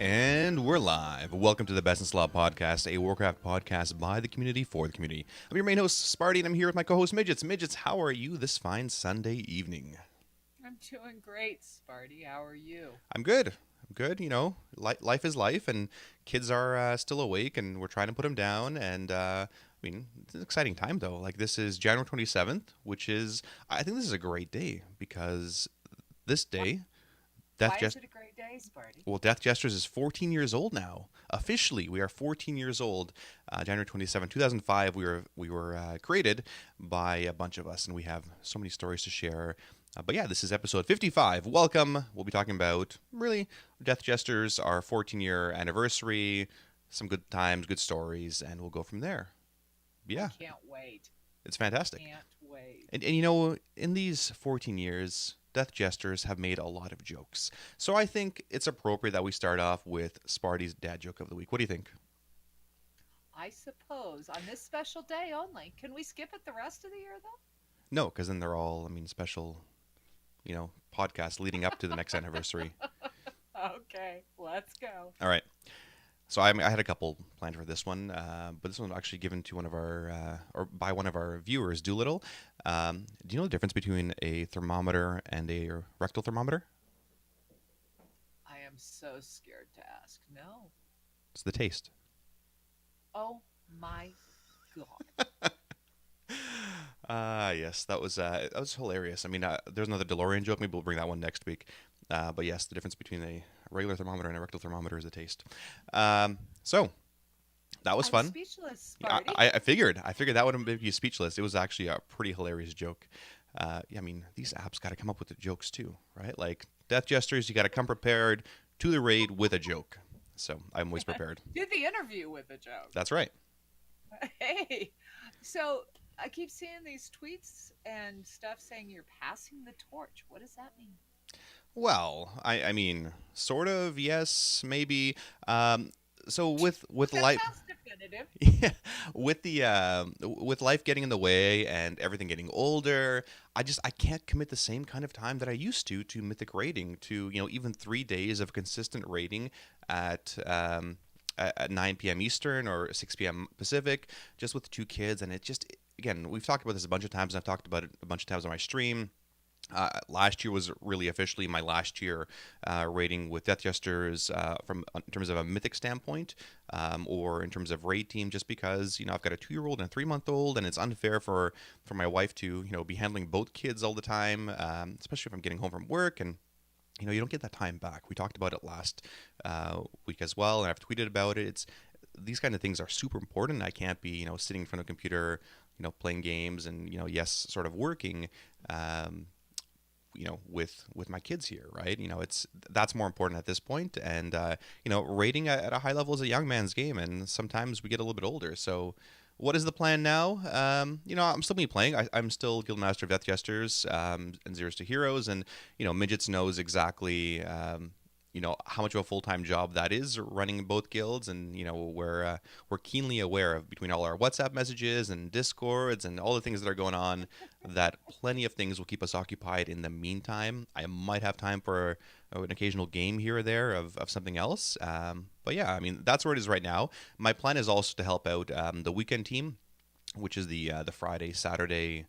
And we're live. Welcome to the Best in Slot podcast, a Warcraft podcast by the community for the community. I'm your main host, Sparty, and I'm here with my co-host, Midgettes. Midgettes, how are you this fine Sunday evening? I'm doing great, Sparty. How are you? I'm good. I'm good. You know, life is life, and kids are still awake, and we're trying to put them down. And I mean, it's an exciting time though. Like this is January 27th, which is I think this is a great day because this day, Death Why is Jest it a great day, Sparty? Well, Death Jesters is 14 years old now. Officially, we are 14 years old. January 27, 2005, we were created by a bunch of us, and we have so many stories to share. But yeah, this is episode 55. Welcome. We'll be talking about really Death Jesters, our 14-year anniversary, some good times, good stories, and we'll go from there. I Yeah, can't wait. it's fantastic. Can't wait. And you know, in these 14 years, Death Jesters have made a lot of jokes. So I think it's appropriate that we start off with Sparty's dad joke of the week. What do you think? I suppose on this special day only. Can we skip it the rest of the year, though? No, because then they're all, I mean, special, podcasts leading up to the next anniversary. Okay, let's go. All right. So I had a couple planned for this one, but this one was actually given to one of our, or by one of our viewers, Doolittle. Do you know the difference between a thermometer and a rectal thermometer? I am so scared to ask. No. It's the taste. Oh my God. Yes, that was hilarious. I mean, there's another DeLorean joke. Maybe we'll bring that one next week. But yes, the difference between a regular thermometer and a rectal thermometer is the taste. So that was I'm fun. speechless, I, Sparty. I I figured that would make you speechless. It was actually a pretty hilarious joke. Yeah, I mean, these apps got to come up with the jokes too, right? Like Death Jesters, you got to come prepared to the raid with a joke. So I'm always prepared. Do the interview with a joke. That's right. Hey, so I keep seeing these tweets and stuff saying you're passing the torch. What does that mean? Well, I mean, sort of, yes, maybe. So with That life, sounds definitive. yeah, with life getting in the way and everything getting older, I can't commit the same kind of time that I used to mythic raiding, to even 3 days of consistent raiding at at 9 p.m. Eastern or 6 p.m. Pacific, just with two kids, and it just again we've talked about this a bunch of times, and I've talked about it a bunch of times on my stream. Last year was really officially my last year raiding with Death Jesters from in terms of a mythic standpoint, or in terms of raid team. Just because I've got a 2-year-old and a 3-month-old, and it's unfair for my wife to be handling both kids all the time, especially if I'm getting home from work and. You don't get that time back. We talked about it last week as well, and I've tweeted about it. It's these kind of things are super important. I can't be sitting in front of a computer, playing games and yes, sort of working. Um, with my kids here, right? It's that's more important at this point, and rating at a high level is a young man's game, and sometimes we get a little bit older. So, what is the plan now? I'm still be playing. I'm still Guildmaster of Death Jesters and Zeros to Heroes, and Midgets knows exactly how much of a full-time job that is running both guilds, and we're keenly aware of, between all our WhatsApp messages and Discords and all the things that are going on, that plenty of things will keep us occupied in the meantime. I might have time for an occasional game here or there of something else, but yeah, I mean that's where it is right now. My plan is also to help out the weekend team, which is the Friday Saturday.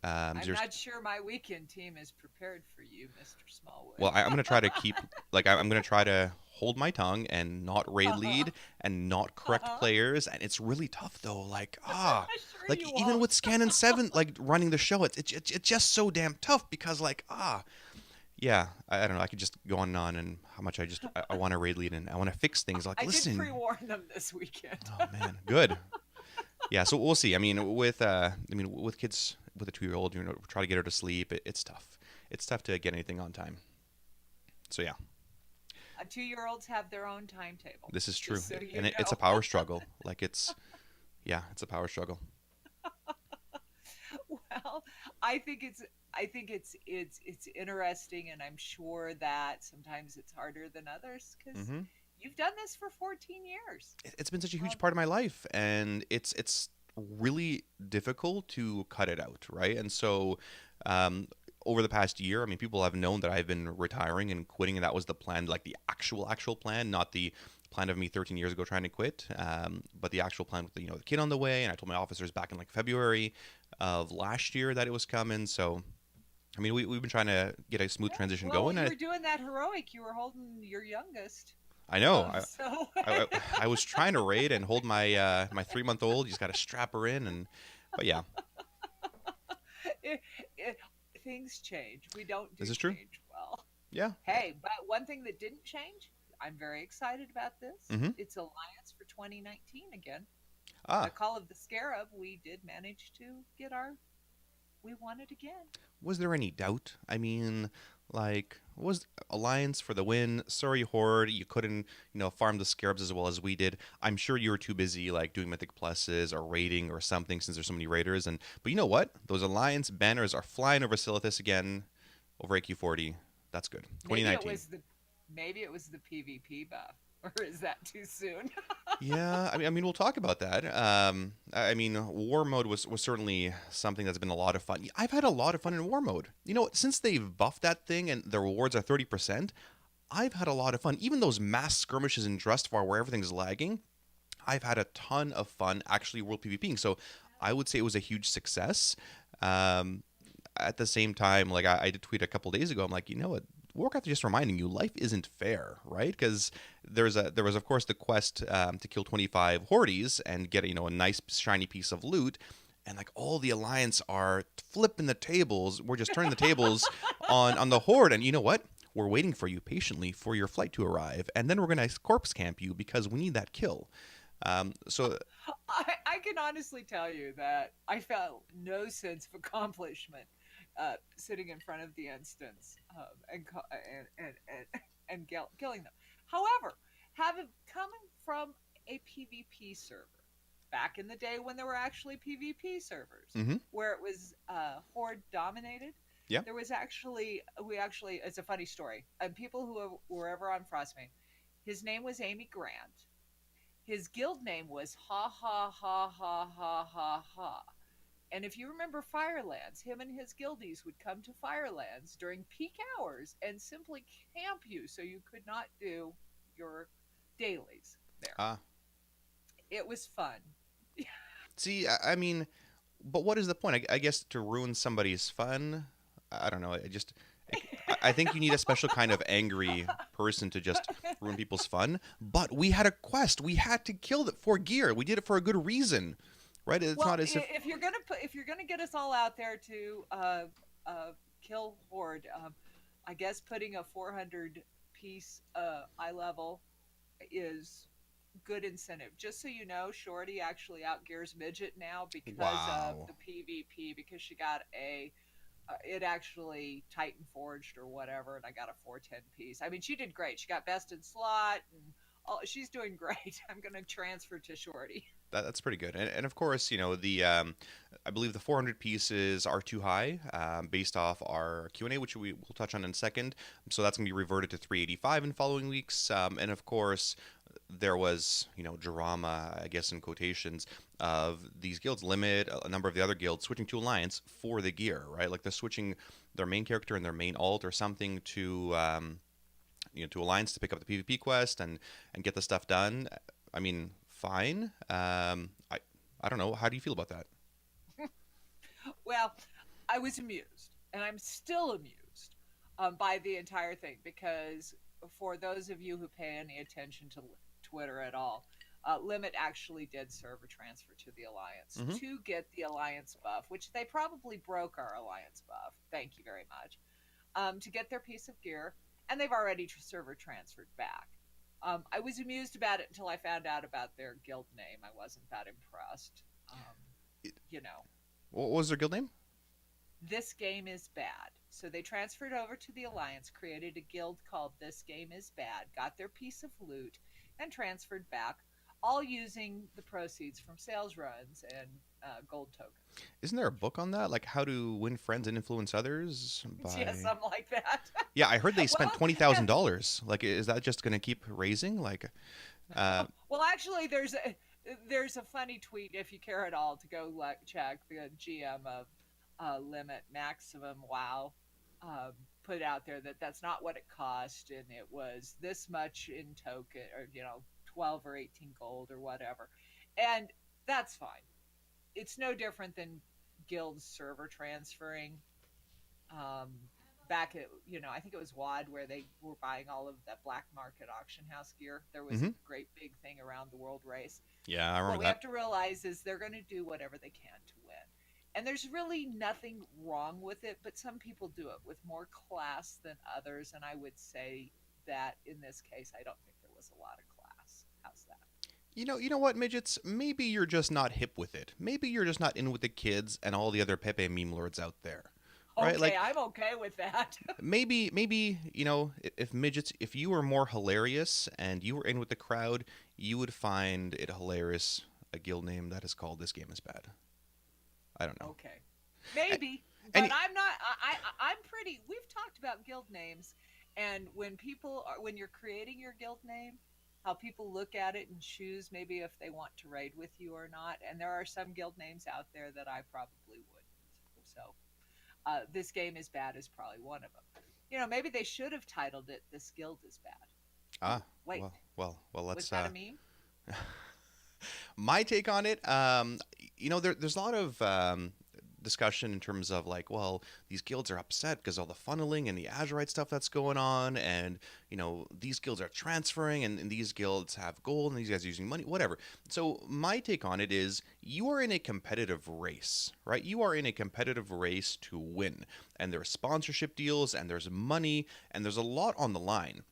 I'm Zeros not sure my weekend team is prepared for you, Mr. Well, Smallwood. I'm gonna try to keep I'm gonna try to hold my tongue and not raid Uh-huh. lead and not correct Uh-huh. players. And it's really tough though. Sure Like you even won't. with Scan and Seven, like running the show, it's just so damn tough because yeah, I don't know. I could just go on and on, and how much I want to raid lead and I want to fix things. Like I did listen, pre-warn them this weekend. oh man, good. Yeah, so we'll see. I mean, with kids with a 2-year-old, try to get her to sleep. It's tough. It's tough to get anything on time. So yeah. 2-year-olds have their own timetable, This is true, just so you and it's a know. power struggle. Yeah, it's a power struggle. Well, I think it's I think it's interesting, and I'm sure that sometimes it's harder than others because hmm you've done this for 14 years. It's been such a huge Um, part of my life, and it's really difficult to cut it out, right? And so, um, over the past year, I mean, people have known that I've been retiring and quitting, and that was the plan, like the actual plan, not the plan of me 13 years ago trying to quit, but the actual plan with the, the kid on the way. And I told my officers back in like February of last year that it was coming. So, I mean, we've been trying to get a smooth Yeah. transition Well, going. you And were doing that heroic. You were holding your youngest. I know So I was trying to raid and hold my my 3 month old. You just got to strap her in, and but yeah, it, it, things change. We don't do this is true. change well. Yeah. Hey, but one thing that didn't change, I'm very excited about this. Mm-hmm. It's Alliance for 2019 again. Ah, Call of the Scarab, we did manage to get we won it again. was there any doubt? I mean, like, was Alliance for the win? Sorry, Horde, you couldn't, farm the scarabs as well as we did. I'm sure you were too busy, like, doing Mythic Pluses or raiding or something since there's so many raiders. But you know what? Those Alliance banners are flying over Silithus again, over AQ40. That's good. Maybe it 2019. was the maybe it was the PvP buff, or is that too soon? Yeah, I mean, we'll talk about that. I mean, war mode was certainly something that's been a lot of fun. I've had a lot of fun in war mode. Since they've buffed that thing and the rewards are 30%, I've had a lot of fun. Even those mass skirmishes in Drustvar where everything's lagging, I've had a ton of fun actually world PvPing. So I would say it was a huge success. Um, at the same time, like I did tweet a couple days ago, I'm like, you know what? Warcraft is just reminding you life isn't fair, right? Because there was of course the quest to kill 25 hordes and get a nice shiny piece of loot, and like all the alliance are flipping the tables. We're just turning the tables on the horde, and you know what? We're waiting for you patiently for your flight to arrive, and then we're gonna corpse camp you because we need that kill. So I can honestly tell you that I felt no sense of accomplishment sitting in front of the instance and killing them. However, having coming from a PvP server back in the day when there were actually PvP servers mhm, where it was horde dominated, yeah. there was actually we actually it's a funny story. And people who were ever on Frostmane, his name was Amy Grant. His guild name was Ha Ha Ha Ha Ha Ha Ha. And if you remember Firelands, him and his guildies would come to Firelands during peak hours and simply camp you so you could not do your dailies there. Ah, It was fun. see, I mean, but what is the point? I guess to ruin somebody's fun. I don't know. I think you need a special kind of angry person to just ruin people's fun. But we had a quest. We had to kill it for gear. We did it for a good reason, right? It's Well, not as if if you're gonna if you're gonna get us all out there to kill horde, I guess putting a 400 piece eye level is good incentive. Just so you know, Shorty actually outgears Midget now because of wow. the PvP, because she got it actually Titan forged or whatever, and I got a 410 piece. I mean, she did great. She got best in slot, and she's doing great. I'm gonna transfer to Shorty. That's pretty good. And of course, the I believe the 400 pieces are too high based off our Q&A, which we will touch on in a second. So that's going to be reverted to 385 in following weeks. And of course, there was, drama, I guess, in quotations, of these guilds limit, a number of the other guilds switching to Alliance for the gear, right? Like they're switching their main character and their main alt or something to, to Alliance to pick up the PvP quest and get the stuff done. I mean, fine. I don't know. How do you feel about that? Well, I was amused, and I'm still amused by the entire thing because for those of you who pay any attention to Twitter at all, Limit actually did server transfer to the Alliance Mm-hmm. to get the Alliance buff, which they probably broke our Alliance buff. Thank you very much. To get their piece of gear, and they've already server transferred back. I was amused about it until I found out about their guild name. I wasn't that impressed. You know, What was their guild name? This Game is Bad. So they transferred over to the Alliance, created a guild called This Game is Bad, got their piece of loot, and transferred back, all using the proceeds from sales runs and gold tokens. Isn't there a book on that? Like how to win friends and influence others Yeah, by something like that. Yeah, I heard they spent Well, $20,000. Like is that just going to keep raising? Like well, actually, there's a funny tweet if you care at all to go check the GM of Limit Maximum Wow. um, put out there that that's not what it cost, and it was this much in token, or 12 or 18 gold or whatever, and that's fine. It's no different than guilds server transferring. Um, Back at I think it was WAD where they were buying all of that black market auction house gear. There was a Hmm. great big thing around the world race. Yeah, I What remember we that. have to realize is they're going to do whatever they can to win. And there's really nothing wrong with it, but some people do it with more class than others. And I would say that in this case, I don't think there was a lot of class. How's that? You know what, midgets? Maybe you're just not hip with it. Maybe you're just not in with the kids and all the other Pepe meme lords out there, right? Okay, Like I'm okay with that. maybe if midgets, if you were more hilarious and you were in with the crowd, you would find it hilarious. A guild name that is called "This Game Is Bad." I don't know. Okay, maybe, but And I'm not. I'm pretty. We've talked about guild names, and when you're creating your guild name, how people look at it and choose maybe if they want to raid with you or not. And there are some guild names out there that I probably wouldn't. So this game is bad is probably one of them. Maybe they should have titled it "This Guild is Bad." Ooh, ah, wait, well, was let's that a meme? my take on it. There's a lot of discussion in terms of like, well, these guilds are upset because all the funneling and the Azurite stuff that's going on, and these guilds are transferring, and these guilds have gold, and these guys are using money, whatever. So my take on it is, you are in a competitive race, right? You are in a competitive race to win, and there are sponsorship deals, and there's money, and there's a lot on the line.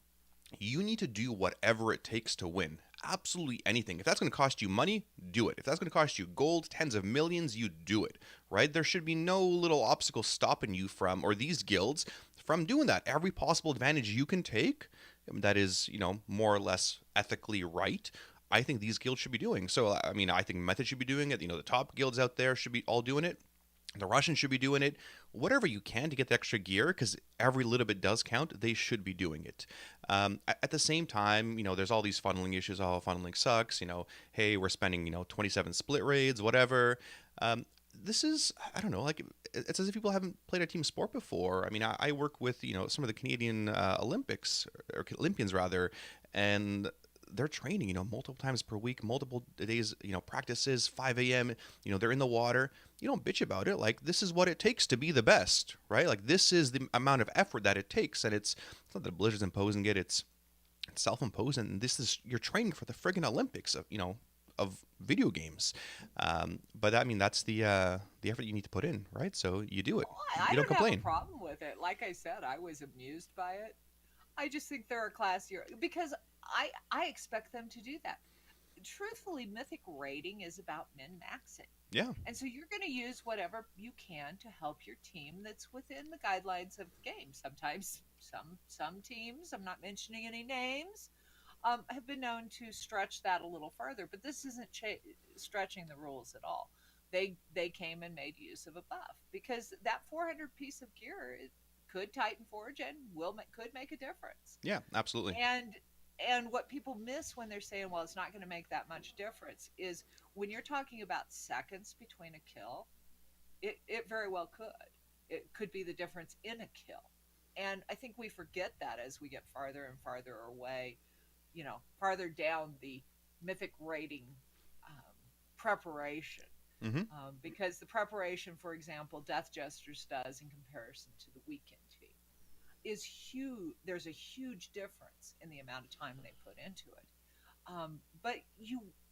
You need to do whatever it takes to win. Absolutely anything. If that's going to cost you money, do it. If that's going to cost you gold, tens of millions, you do it, right? There should be no little obstacle stopping you from, or these guilds, from doing that. Every possible advantage you can take that is, more or less ethically right, I think these guilds should be doing. So, I mean, I think Method should be doing it. The top guilds out there should be all doing it. The Russians should be doing it. Whatever you can to get the extra gear, because every little bit does count, they should be doing it. At the same time, there's all these funneling issues. Oh, funneling sucks. Hey, we're spending, 27 split raids, whatever. This is, I don't know, like, it's as if people haven't played a team sport before. I mean, I work with, some of the Canadian Olympics, or Olympians rather, and they're training, multiple times per week, multiple days, practices, 5 a.m., they're in the water. You don't bitch about it. Like, this is what it takes to be the best, right? Like, this is the amount of effort that it takes. And it's not that Blizzard's imposing it, it's self-imposed. And this is, you're training for the friggin' Olympics of video games. But I mean, that's the effort you need to put in, right? So you do it. Oh, You I don't don't have a complain. problem with it. Like I said, I was amused by it. I just think there are classier because I expect them to do that. Truthfully, mythic rating is about min maxing. Yeah. And so you're going to use whatever you can to help your team that's within the guidelines of the game. Sometimes some teams, I'm not mentioning any names, have been known to stretch that a little further, but this isn't stretching the rules at all. They came and made use of a buff because that 400 piece of gear could Titan Forge and could make a difference. Yeah, absolutely. And what people miss when they're saying, well, it's not going to make that much difference, is when you're talking about seconds between a kill, it very well could. It could be the difference in a kill. And I think we forget that as we get farther and farther away, farther down the mythic rating um, preparation. Mm-hmm. Because the preparation, for example, Death Jesters does in comparison to the weekend team is huge. There's a huge difference in the amount of time they put into it. But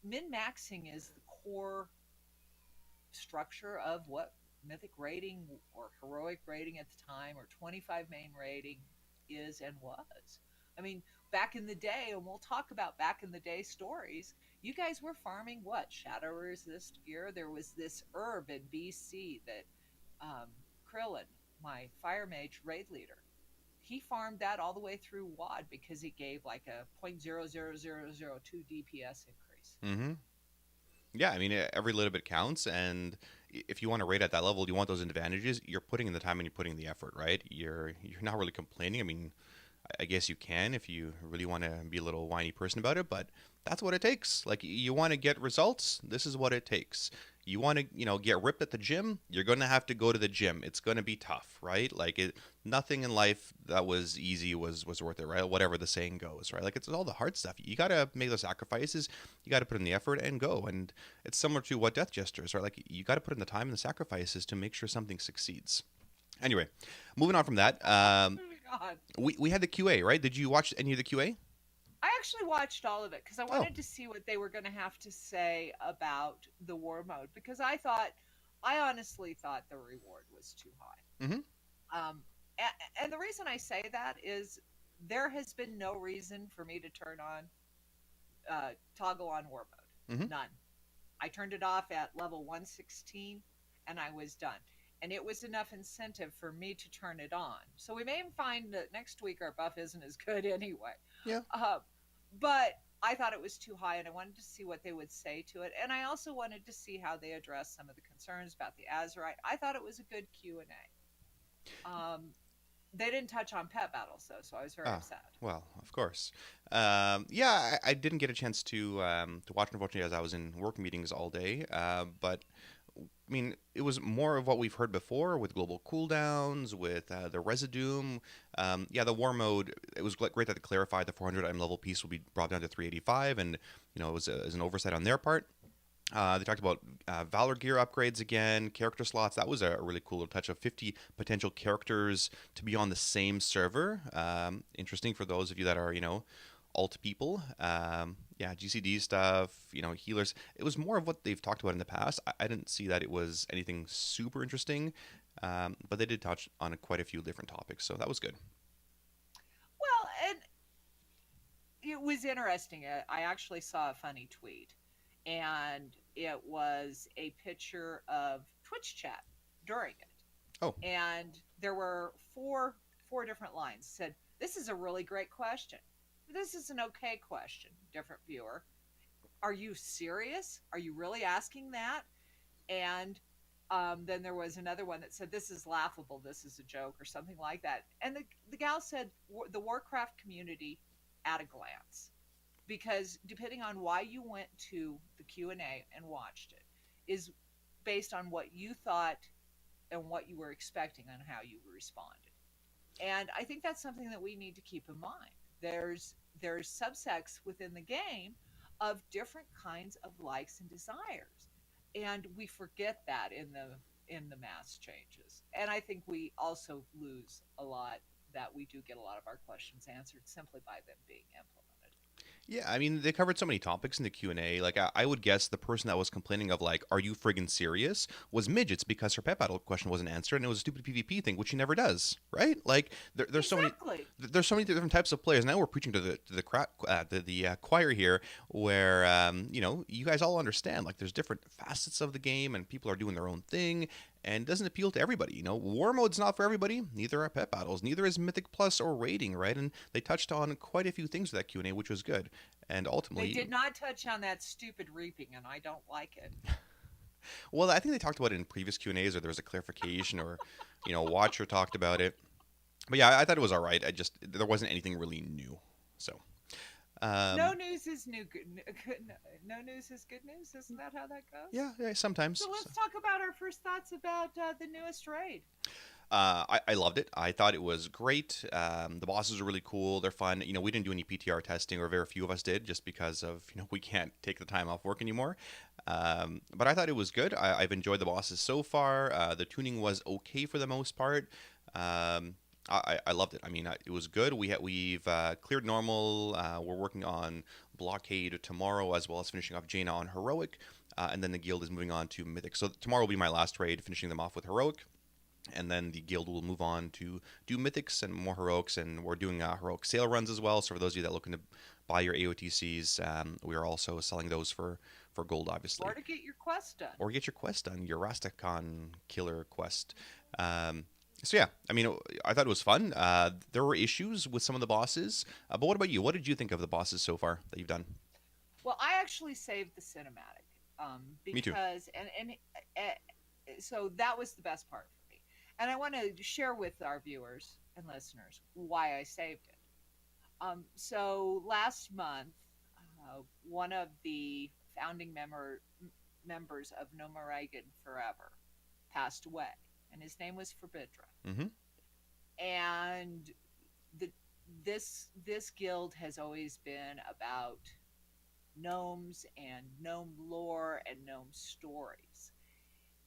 min maxing is the core structure of what mythic rating or heroic rating at the time or 25 main rating is and was. I mean, back in the day, and we'll talk about back in the day stories, you guys were farming what? Shadow resist gear? There was this herb in BC that Krillin, my fire mage raid leader, he farmed that all the way through WAD because it gave like a 0.00002 DPS increase. Mm-hmm. Yeah, I mean, every little bit counts, and if you want to rate at that level, you want those advantages. You're putting in the time and you're putting in the effort, right? You're not really complaining. I mean, I guess you can if you really want to be a little whiny person about it, but that's what it takes. Like you want to get results, this is what it takes. You want to, get ripped at the gym, you're going to have to go to the gym. It's going to be tough, right? Like nothing in life that was easy was worth it, right? Whatever the saying goes, right? Like it's all the hard stuff. You got to make those sacrifices. You got to put in the effort and go. And it's similar to what Death Jesters are like. You got to put in the time and the sacrifices to make sure something succeeds. Anyway, moving on from that, Oh my God. we had the QA, right? Did you watch any of the QA? I actually watched all of it because I Oh, wanted to see what they were going to have to say about the war mode because I honestly thought the reward was too high. mm-hmm. And the reason I say that is there has been no reason for me to turn on toggle on war Mm-hmm. mode. None. I turned it off at level 116 and I was done. And it was enough incentive for me to turn it on. So we may find that next week our buff isn't as good anyway. Yeah. Uh, but I thought it was too high and I wanted to see what they would say to it. And I also wanted to see how they addressed some of the concerns about the Azerite. I thought it was a good Q&A. They didn't touch on pet battles though, so I was very Ah, upset. well, of course. Yeah, I didn't get a chance to watch, unfortunately, as I was in work meetings all day. But I mean, it was more of what we've heard before with global cooldowns, with the Residuum. Yeah, the war mode. It was great that they clarified the 400 item level piece will be brought down to 385, and it was an oversight on their part. They talked about Valor gear upgrades again, character slots. That was a really cool little touch of 50 potential characters to be on the same server. Interesting for those of you that are, alt people. Yeah, GCD stuff, healers. It was more of what they've talked about in the past. I didn't see that it was anything super interesting, but they did touch on quite a few different topics, so that was good. Well, and it was interesting. I actually saw a funny tweet, and it was a picture of Twitch chat during Oh, it, and there were four different lines. Said, "This is a really great question. This is an okay question." Different viewer. Are you serious? Are you really asking that? And then there was another one that said, "This is laughable. This is a joke," or something like that. And the gal said, "The Warcraft community at a glance." Because depending on why you went to the Q&A and watched it is based on what you thought and what you were expecting on how you responded. And I think that's something that we need to keep in mind. There's subsects within the game of different kinds of likes and desires. And we forget that in the mass changes. And I think we also lose a lot that we do get a lot of our questions answered simply by them being implemented. yeah, I mean, they covered so many topics in the Q&A. Like, I would guess the person that was complaining of, like, are you friggin' serious, was Midgets because her pet battle question wasn't answered, and it was a stupid PvP thing, which she never does, right? Like, there's so many. Exactly. There's so many different types of players. Now we're preaching to the choir here, where you guys all understand like there's different facets of the game, and people are doing their own thing, and it doesn't appeal to everybody. War mode's not for everybody. Neither are pet battles. Neither is Mythic Plus or raiding, right? And they touched on quite a few things with that Q&A, which was good. And They ultimately, did not touch on that stupid reaping, and I don't like it. well, I think they talked about it in previous Q&As, or there was a clarification, or Watcher talked about it. But yeah, I thought it was all right. I just there wasn't anything really new. So No um, news is new good. No news is good news. Isn't that how that goes? yeah, sometimes. So let's talk about our first thoughts about the newest raid. I loved it. I thought it was great. The bosses are really cool. They're fun. We didn't do any PTR testing, or very few of us did, just because of we can't take the time off work anymore. But I thought it was good. I've enjoyed the bosses so far. The tuning was okay for the most part. I loved it. I mean, it was good. We've cleared normal. We're working on blockade tomorrow, as well as finishing off Jaina on heroic, and then the guild is moving on to mythic. So tomorrow will be my last raid, finishing them off with heroic, and then the guild will move on to do mythics and more heroics, and we're doing heroic sale runs as well. So for those of you that are looking to buy your AOTCs, we are also selling those for gold, obviously, Or to get your quest done. or get your quest done, your Rastakhan killer quest. So yeah, I mean, I thought it was fun. There were issues with some of the bosses, but what about you? What did you think of the bosses so far that you've done? Well, I actually saved the cinematic Me too. because so that was the best part for me, and I want to share with our viewers and listeners why I saved it. So last month, one of the founding members of No Moragan Forever passed away, and his name was Forbidra. Hmm. And the this guild has always been about gnomes and gnome lore and gnome stories.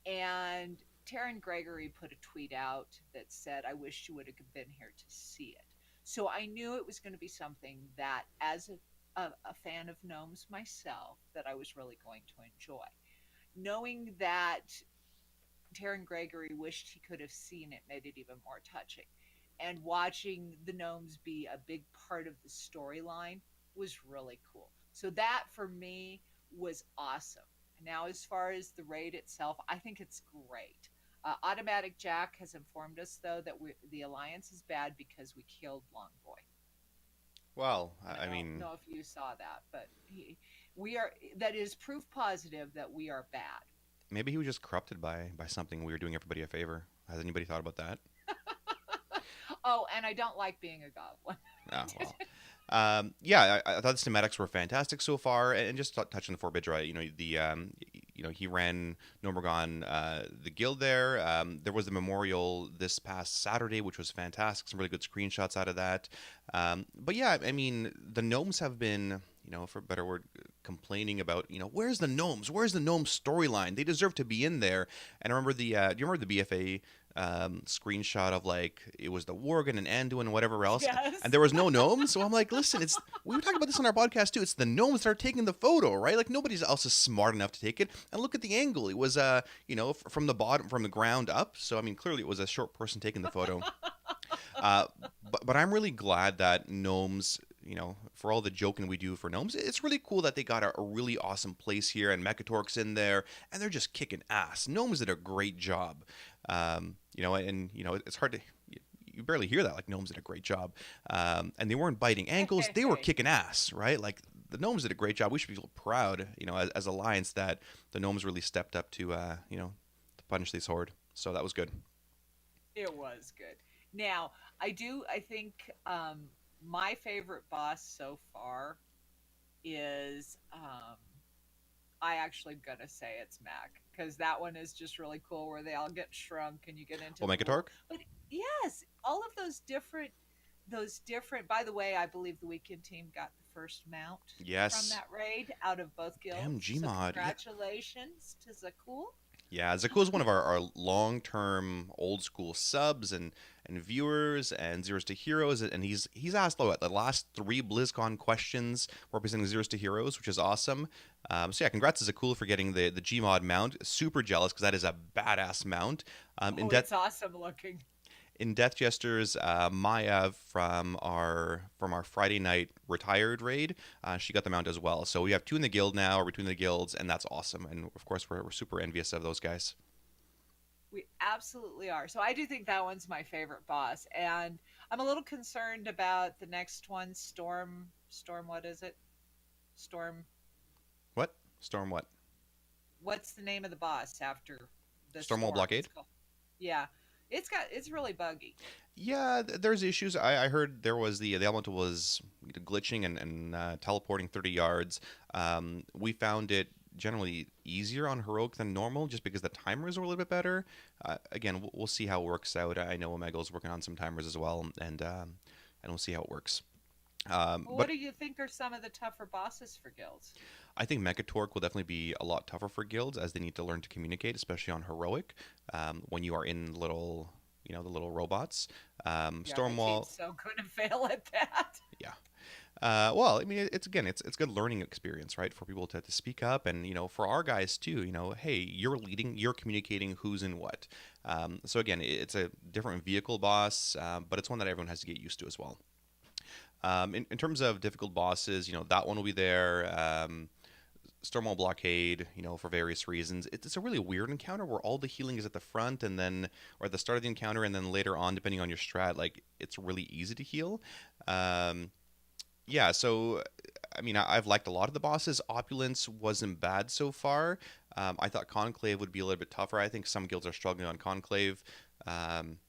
And Taryn Gregory put a tweet out that said, "I wish you would have been here to see it." So I knew it was going to be something that, as a fan of gnomes myself, that I was really going to enjoy. Knowing that Taryn Gregory wished he could have seen it made it even more touching. And watching the gnomes be a big part of the storyline was really cool. So that for me was awesome. Now, as far as the raid itself, I think it's great. Automatic Jack has informed us, though, that the Alliance is bad because we killed Longboy. Well, I I don't mean, know if you saw that, but we are, that is proof positive that we are bad. maybe he was just corrupted by something. We were doing everybody a favor. Has anybody thought about that? Oh, and I don't like being a goblin. Ah, well. Yeah, I thought the cinematics were fantastic so far, and just touching the Forbidra, he ran Nomergon, the guild there. There was the memorial this past Saturday, which was fantastic. Some really good screenshots out of that. But yeah, I mean, the gnomes have been, for a better word, complaining about, where's the gnomes? Where's the gnome storyline? They deserve to be in there. And I remember do you remember the BFA screenshot of like it was the Worgen and Anduin and whatever else, and Yes. there was no gnomes. So I'm like, listen, it's we were talking about this on our podcast too. It's the gnomes that are taking the photo, right? Like nobody else is smart enough to take it. And look at the angle. It was from the bottom, from the ground up. So I mean, clearly it was a short person taking the photo. Uh, but I'm really glad that gnomes, for all the joking we do for gnomes, it's really cool that they got a really awesome place here, and Mechatork's in there, and they're just kicking ass. Gnomes did a great job. It's hard to. You barely hear that. Like gnomes did a great job, and they weren't biting ankles; they were kicking ass, right? Like the gnomes did a great job. We should feel proud, as Alliance, that the gnomes really stepped up to punish this horde. So that was good. It was good. Now, I think my favorite boss so far is I actually gonna say it's Mac because that one is just really cool where they all get shrunk and you get into Oh, the world. Mechatork. But yes, all of those different by the way, I believe the weekend team got the first mount from Yes. that raid out of both Damn guilds. So Gmod. Yeah. congratulations to Zakul. Yeah, Zaku's one of our long-term old school subs and viewers and Zeros to Heroes, and he's asked the last three BlizzCon questions representing Zeros to Heroes, which is awesome. So yeah, congrats to Zakul for getting the Gmod mount. Super jealous because that is a badass mount. In Oh, Death it's awesome looking. in Death Jesters, Maya from our Friday night retired raid, she got the mount as well. So we have two in the guild now, or between the guilds, and that's awesome. And of course, we're super envious of those guys. We absolutely are. So I do think that one's my favorite boss, and I'm a little concerned about the next one, Storm. Storm, what is it? Storm. What? Storm what? What's the name of the boss after the Stormwall storm? It's blockade? called. Yeah, it's really buggy. Yeah, there's issues. I heard there was the elemental was glitching and teleporting 30 yards. We found it generally easier on heroic than normal, just because the timers were a little bit better. Again, we'll see how it works out. I know Omega is working on some timers as well, and we'll see how it works. Well, what But do you think are some of the tougher bosses for guilds? I think Mechatork will definitely be a lot tougher for guilds as they need to learn to communicate, especially on heroic. When you are in the little robots. Yeah, my Stormwall, team's so gonna fail at that. yeah. Well, I mean, it's good learning experience, right, for people to speak up, and for our guys too. Hey, you're leading, you're communicating who's in what. So again, it's a different vehicle boss, but it's one that everyone has to get used to as well. In terms of difficult bosses, that one will be there. Stormwall blockade, for various reasons. It's a really weird encounter where all the healing is at the front and then, or at the start of the encounter, and then later on, depending on your strat, like it's really easy to heal. Um, yeah, so I mean, I've liked a lot of the bosses. Opulence wasn't bad so far. I thought Conclave would be a little bit tougher. I think some guilds are struggling on Conclave. Um,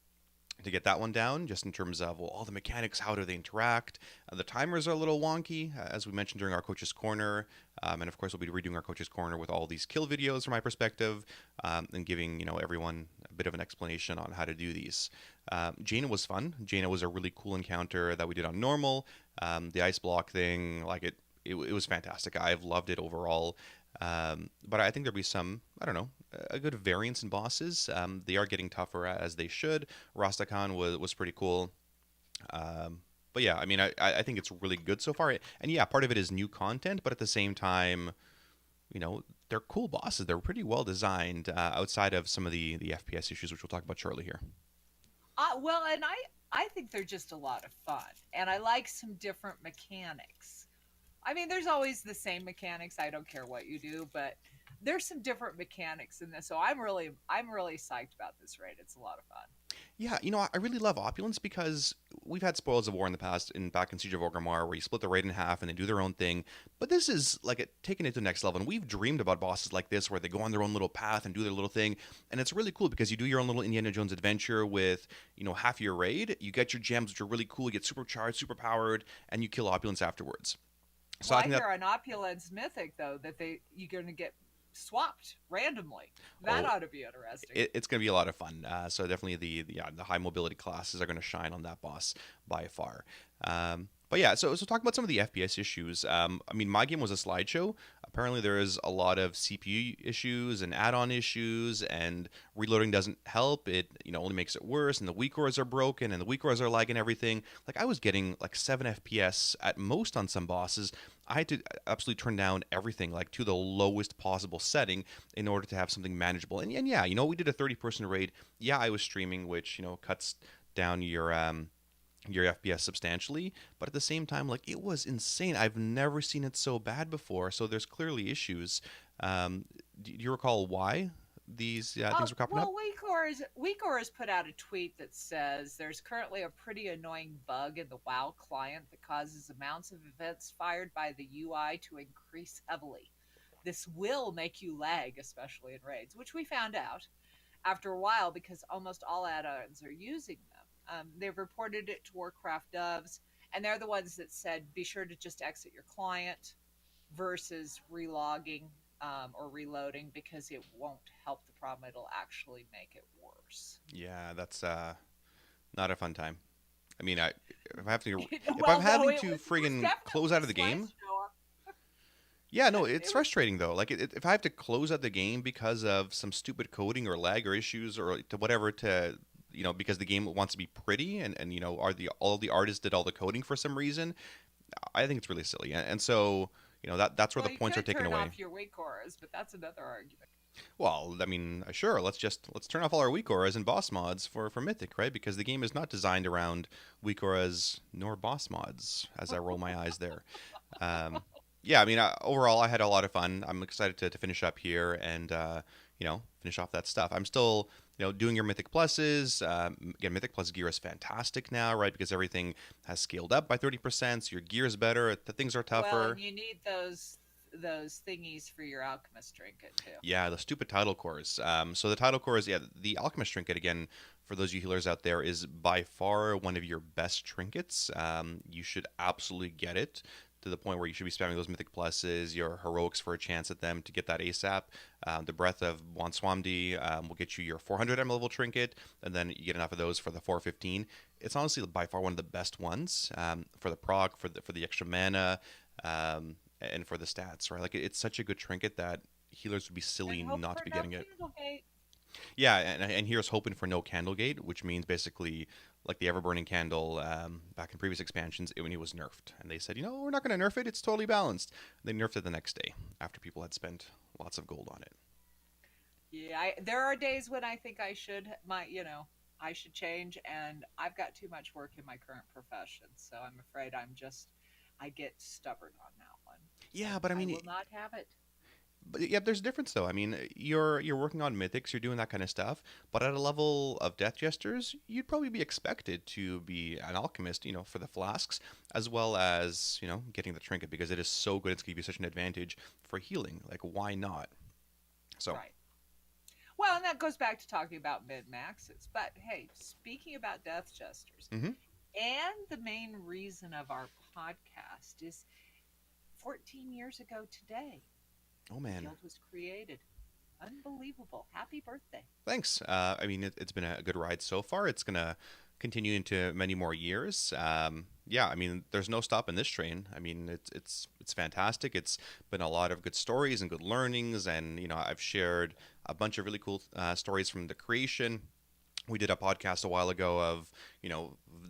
to get that one down, just in terms of, well, all the mechanics, how do they interact. The timers are a little wonky, as we mentioned during our Coach's Corner. And of course, we'll be redoing our Coach's Corner with all these kill videos from my perspective, and giving everyone a bit of an explanation on how to do these. Jaina was fun. Jaina was a really cool encounter that we did on normal. The ice block thing, like it was fantastic. I've loved it overall. But I think there'll be some, I don't know, a good variance in bosses. They are getting tougher as they should. Rastakhan was pretty cool. But yeah, I mean, I think it's really good so far. And yeah, part of it is new content, but at the same time, they're cool bosses. They're pretty well designed outside of some of the FPS issues, which we'll talk about shortly here. Well, and I think they're just a lot of fun, and I like some different mechanics. I mean, there's always the same mechanics. I don't care what you do, but there's some different mechanics in this. So I'm really psyched about this raid. It's a lot of fun. Yeah, I really love Opulence because we've had Spoils of War in the past, back in Siege of Orgrimmar, where you split the raid in half and they do their own thing. But this is like taking it to the next level, and we've dreamed about bosses like this, where they go on their own little path and do their little thing, and it's really cool because you do your own little Indiana Jones adventure with, half your raid. You get your gems, which are really cool. You get supercharged, super powered, and you kill Opulence afterwards. So Well, I I think that hear an opulence mythic though that you're going to get swapped randomly. That oh, ought to be interesting. it's going to be a lot of fun. So definitely the high mobility classes are going to shine on that boss by far. But yeah, so talk about some of the FPS issues. I mean, my game was a slideshow. Apparently, there is a lot of CPU issues and add-on issues, and reloading doesn't help. It only makes it worse, and the weak cores are broken, and the weak cores are lagging everything. Like I was getting like 7 FPS at most on some bosses. I had to absolutely turn down everything like to the lowest possible setting in order to have something manageable. And yeah, we did a 30-person raid. Yeah, I was streaming, which cuts down your FPS substantially, but at the same time, like it was insane. I've never seen it so bad before. So there's clearly issues. Do you recall why these things were popping up? Well, WeakOr has put out a tweet that says there's currently a pretty annoying bug in the WoW client that causes amounts of events fired by the UI to increase heavily. This will make you lag, especially in raids, which we found out after a while because almost all add-ons are using them. They've reported it to Warcraft Doves, and they're the ones that said be sure to just exit your client versus relogging or reloading because it won't help the problem. It'll actually make it worse. Yeah, that's not a fun time. I mean, if I have to, if I'm Well, no, having it to was friggin' close definitely out of the game, slideshow. yeah, no, it's It was frustrating though. Like if I have to close out the game because of some stupid coding or lag or issues or to whatever to because the game wants to be pretty and are the all the artists did all the coding for some reason, I think it's really silly. And so that's where well, the you points are could taken turn away. off your weak cores, but that's another argument. Well, I mean, sure, let's turn off all our weak auras and boss mods for Mythic, right? Because the game is not designed around weak auras nor boss mods. As I roll my eyes there. Um, yeah, I mean, overall, I had a lot of fun. I'm excited to finish up here and finish off that stuff. I'm still doing your Mythic Pluses. Again, Mythic Plus gear is fantastic now, right? Because everything has scaled up by 30%. So your gear is better. The things are Well, tougher. and you need those thingies for your alchemist trinket too. Yeah, the stupid title cores. So the title cores, yeah, the Alchemist Trinket, again, for those you healers out there, is by far one of your best trinkets. You should absolutely get it to the point where you should be spamming those Mythic Pluses, your Heroics for a chance at them to get that ASAP. The Breath of Wanswamdi will get you your 400 M level trinket, and then you get enough of those for the 415. It's honestly by far one of the best ones for the proc, for the extra mana. And for the stats, right? Like it's such a good trinket that healers would be silly And hope not for to be no getting it. Candlegate. Yeah, and here's hoping for no Candlegate, which means basically like the Everburning Candle back in previous expansions when it was nerfed, and they said, we're not going to nerf it; it's totally balanced. They nerfed it the next day after people had spent lots of gold on it. Yeah, there are days when I think I should change, and I've got too much work in my current profession, so I'm afraid I get stubborn on that one. So Yeah, but I I mean, will not have it. but yeah, there's a difference though. I mean, you're working on mythics, you're doing that kind of stuff, but at a level of Death Jesters, you'd probably be expected to be an alchemist, for the flasks, as well as getting the trinket because it is so good. It's gonna give you such an advantage for healing. Like, why not? So Right. Well, Well, and that goes back to talking about mid maxes. But hey, speaking about Death Jesters, Hmm. and the main reason of our podcast is 14 years ago today, Oh the man. guild was created. Unbelievable. Happy birthday. Thanks. I mean, it's been a good ride so far. It's gonna continue into many more years. Yeah, I mean, there's no stopping this train. I mean, it's fantastic. It's been a lot of good stories and good learnings, and I've shared a bunch of really cool stories from the creation. We did a podcast a while ago of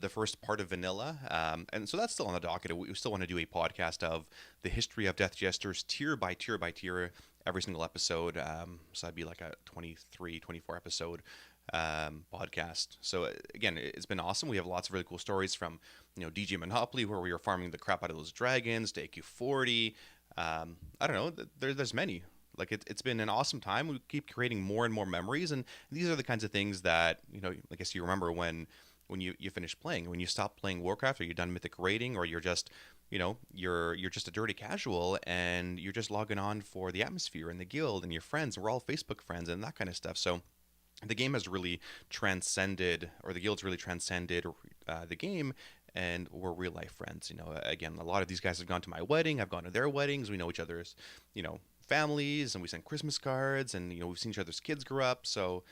the first part of vanilla, and so that's still on the docket. We still want to do a podcast of the history of Death Jesters, tier by tier by tier, every single episode. So that'd be like a 23, 24 episode podcast. So again, it's been awesome. We have lots of really cool stories from DJ Monopoly, where we were farming the crap out of those dragons, to AQ40. I don't know, there's many. Like it's been an awesome time. We keep creating more and more memories, and these are the kinds of things that I guess you remember when you finish playing. When you stop playing Warcraft, or you're done Mythic raiding, or you're just you're just a dirty casual, and you're just logging on for the atmosphere and the guild and your friends. And we're all Facebook friends and that kind of stuff. So the game has really transcended, or the guild's really transcended the game, and we're real life friends. Again, a lot of these guys have gone to my wedding. I've gone to their weddings. We know each other's, families, and we send Christmas cards, and we've seen each other's kids grow up. So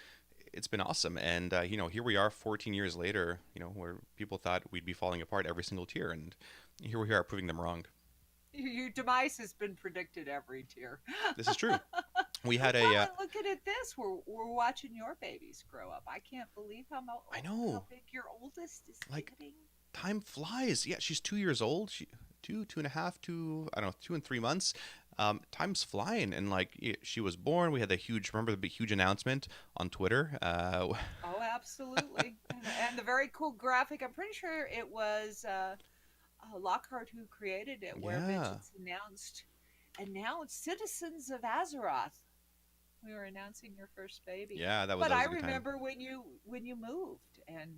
it's been awesome. And here we are, 14 years later. Where people thought we'd be falling apart every single tier, and here we are, proving them wrong. Your demise has been predicted every tier. This is true. We had a. Well, and look at it this. We're watching your babies grow up. I can't believe I know. how big your oldest is Like, getting. time flies. Yeah, she's 2 years old. Two and a half, I don't know, 2 and 3 months. Time's flying, and like she was born. We had the remember the big huge announcement on Twitter. Oh, absolutely. And the very cool graphic. I'm pretty sure it was Lockhart who created it, where Yeah, Midgettes announced citizens of Azeroth. We were announcing your first baby. yeah, But that I was a good time. remember when you moved, and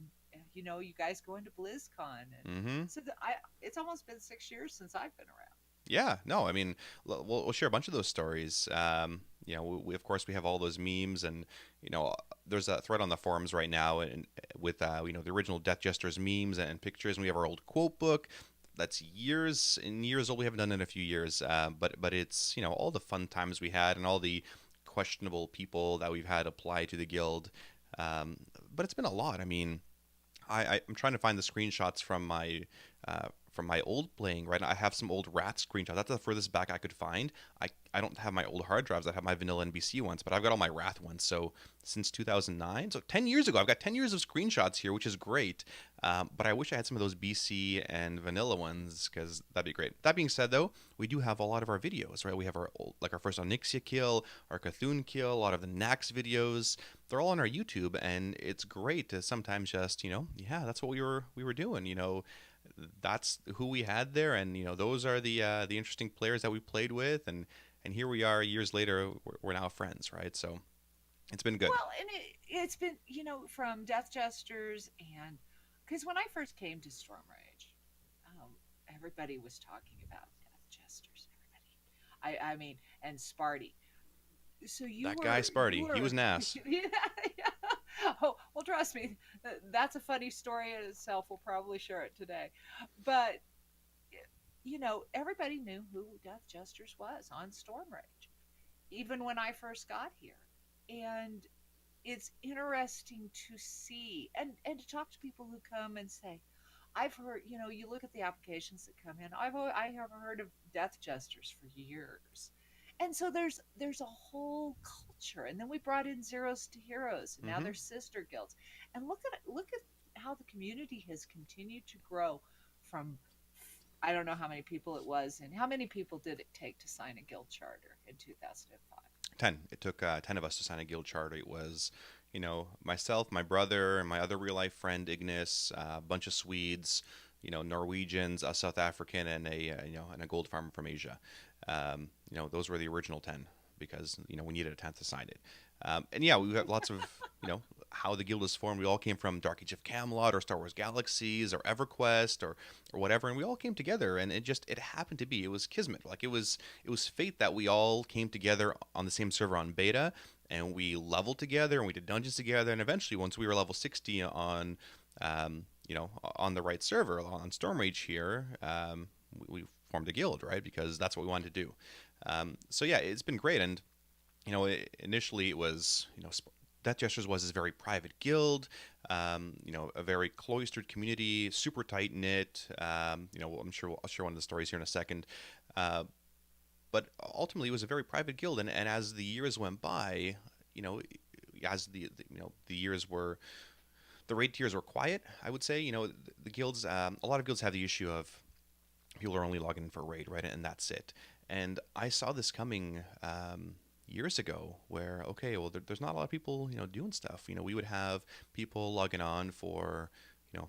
you guys going to BlizzCon, and Mm-hmm. so it's almost been 6 years since I've been around. Yeah, no, I mean, we'll share a bunch of those stories. We of course we have all those memes, and there's a thread on the forums right now, and with the original Death Jesters memes and pictures, and we have our old quote book. That's years and years old. We haven't done it in a few years, but it's all the fun times we had, and all the questionable people that we've had apply to the guild. Um, but it's been a lot. I mean, I'm trying to find the screenshots from my old playing. Right, I have some old rat screenshots. That's the furthest back I could find. I don't have my old hard drives. I have my vanilla NBC ones, but I've got all my Wrath ones. So since 2009, so 10 years ago, I've got 10 years of screenshots here, which is great. But I wish I had some of those BC and vanilla ones, because that'd be great. That being said, though, we do have a lot of our videos, right? We have our first Onyxia kill, our Cthulhu kill, a lot of the Nax videos. They're all on our YouTube, and it's great to sometimes just, yeah, that's what we were doing. That's who we had there, and those are the interesting players that we played with, and here we are years later. We're now friends, right? So it's been good. Well, and it's been from Death Jesters, and because when I first came to Stormrage, um, everybody was talking about Death Jesters. Everybody, I mean, and Sparty. So That guy you Sparty, he was were an ass. yeah, yeah. Oh well, trust me, that's a funny story in itself. We'll probably share it today, but everybody knew who Death Jesters was on Stormrage, even when I first got here, and it's interesting to see and to talk to people who come and say, I've heard, you look at the applications that come in. I have heard of Death Jesters for years, and so there's a whole culture. And then we brought in Zeros to Heroes, and now Hmm. there's sister guilds. And look at how the community has continued to grow from. I don't know how many people it was, and how many people did it take to sign a guild charter in 2005? 10. It took 10 of us to sign a guild charter. It was, myself, my brother, and my other real life friend Ignis, a bunch of Swedes, Norwegians, a South African, and a gold farmer from Asia. Those were the original 10, because we needed a 10th to sign it. And yeah, we got lots of how the guild was formed. We all came from Dark Age of Camelot, or Star Wars Galaxies, or EverQuest, or whatever, and we all came together. And it happened to be, it was kismet. Like it was fate that we all came together on the same server on beta. and we leveled together, and we did dungeons together, and eventually, once we were level 60 on, on the right server on Stormrage here, we formed a guild, right? Because that's what we wanted to do. So yeah, it's been great, and initially it was, Death Jesters was this very private guild, a very cloistered community, super tight knit. I'm sure I'll share one of the stories here in a second. But ultimately, it was a very private guild, and as the years went by, as the years were, the raid tiers were quiet. I would say, the guilds, a lot of guilds have the issue of people are only logging in for raid, right, and that's it. And I saw this coming years ago, where okay, well, there's not a lot of people, doing stuff. We would have people logging on for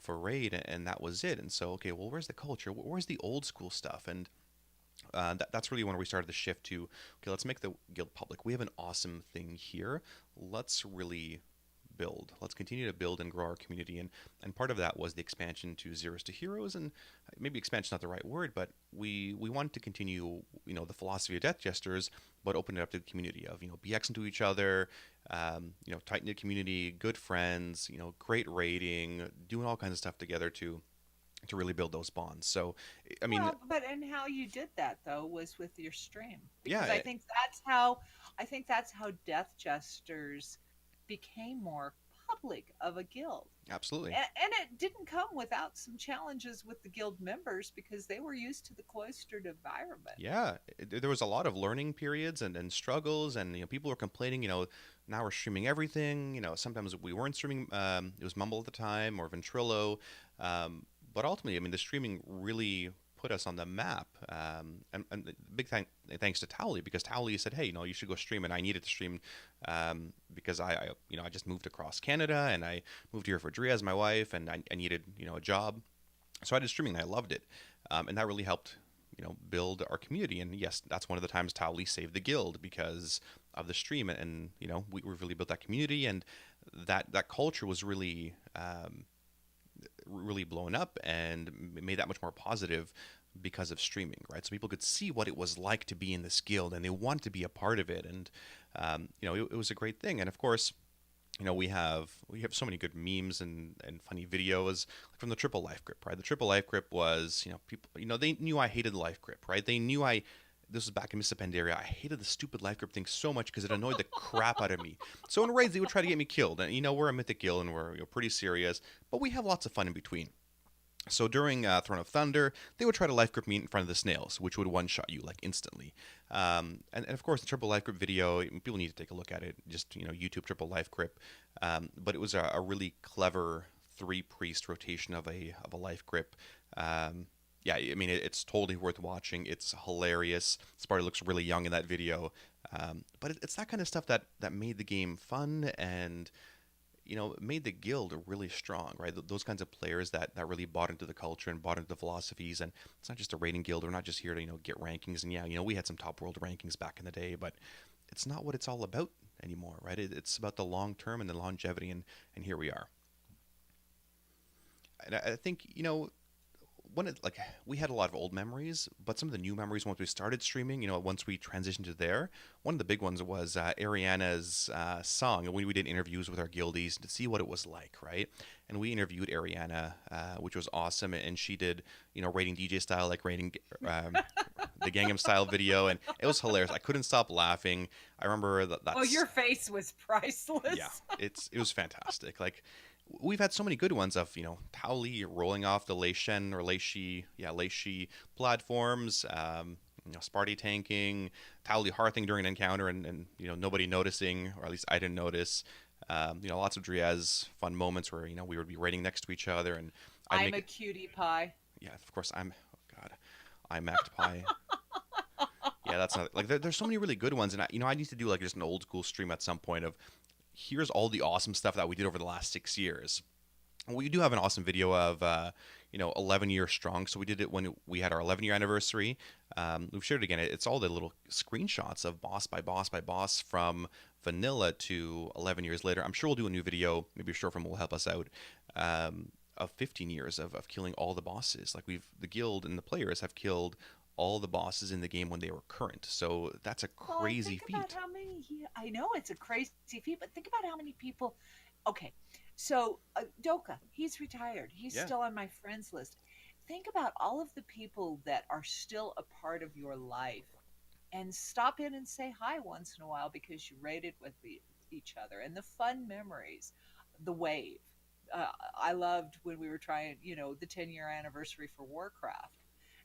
raid, and that was it. And so, okay, well, where's the culture? Where's the old school stuff? And that's really when we started the shift to, okay, let's make the guild public. We have an awesome thing here. Let's really build. Let's continue to build and grow our community. And part of that was the expansion to Zeros to Heroes. And maybe expansion not the right word, but we wanted to continue, the philosophy of Death Jesters, but open it up to the community of, BXing to each other, tight-knit community, good friends, great rating, doing all kinds of stuff together to really build those bonds. So, I mean, Well, but and how you did that though was with your stream, yeah, because I think that's how Death Jesters became more public of a guild. absolutely. And it didn't come without some challenges with the guild members because they were used to the cloistered environment. Yeah, there was a lot of learning periods and struggles, and people were complaining. Now we're streaming everything. Sometimes we weren't streaming. It was Mumble at the time or Ventrilo, but ultimately, I mean, the streaming really put us on the map. And big thanks to Towley, because Towley said, hey, you should go stream, and I needed to stream because I just moved across Canada, and I moved here for Drea as my wife, and I needed a job. So I did streaming, and I loved it, and that really helped build our community. And yes, that's one of the times Towley saved the guild because of the stream, and we really built that community, and that culture was really really blown up and made that much more positive because of streaming, right? So people could see what it was like to be in this guild, and they wanted to be a part of it, and it was a great thing. And of course, we have so many good memes and funny videos from the triple life grip, right? The triple life grip was, people, they knew I hated the life grip, right? They knew this was back in Mississippi area. I hated the stupid life grip thing so much because it annoyed the crap out of me. So in raids, they would try to get me killed. And, we're a mythic guild, and we're pretty serious, but we have lots of fun in between. So during Throne of Thunder, they would try to life grip me in front of the snails, which would one-shot you, like, instantly. And of course, the triple life grip video, people need to take a look at it. Just, YouTube triple life grip. But it was a really clever 3-priest rotation of a life grip. Yeah, I mean, it's totally worth watching. It's hilarious. Sparty looks really young in that video. But it's that kind of stuff that made the game fun and, made the guild really strong, right? Those kinds of players that really bought into the culture and bought into the philosophies. And it's not just a raiding guild. We're not just here to, get rankings. And yeah, we had some top world rankings back in the day, but it's not what it's all about anymore, right? It's about the long term and the longevity, and here we are. And I think, we had a lot of old memories, but some of the new memories once we started streaming, once we transitioned to there, one of the big ones was Ariana's song. And we did interviews with our guildies to see what it was like, right? And we interviewed Ariana, which was awesome, and she did, rating DJ style, like rating the Gangnam Style video, and it was hilarious. I couldn't stop laughing. I remember that's... Oh, your face was priceless. Yeah, it was fantastic. Like, we've had so many good ones of, Towley rolling off the Leishen or Leishi platforms, Sparty tanking, Towley hearthing during an encounter and nobody noticing, or at least I didn't notice. Lots of Driaz fun moments where, we would be raiding next to each other, and I'm a cutie pie. Yeah, of course, I'm act pie. Yeah, that's not, like, there's so many really good ones, and I need to do, like, just an old school stream at some point of, here's all the awesome stuff that we did over the last 6 years. We do have an awesome video of, 11 years strong. So we did it when we had our 11-year anniversary. We've shared it again. It's all the little screenshots of boss by boss by boss from vanilla to 11 years later. I'm sure we'll do a new video. Maybe a short film will help us out. Of 15 years of killing all the bosses. Like, the guild and the players have killed all the bosses in the game when they were current. So that's a Well, and crazy think about feat. how many. I know it's a crazy feat, but think about how many people. Okay, so Doka, he's retired. He's Yeah. still on my friends list. Think about all of the people that are still a part of your life, and stop in and say hi once in a while because you raided with each other, and the fun memories, the wave. I loved when we were trying, the 10-year anniversary for Warcraft,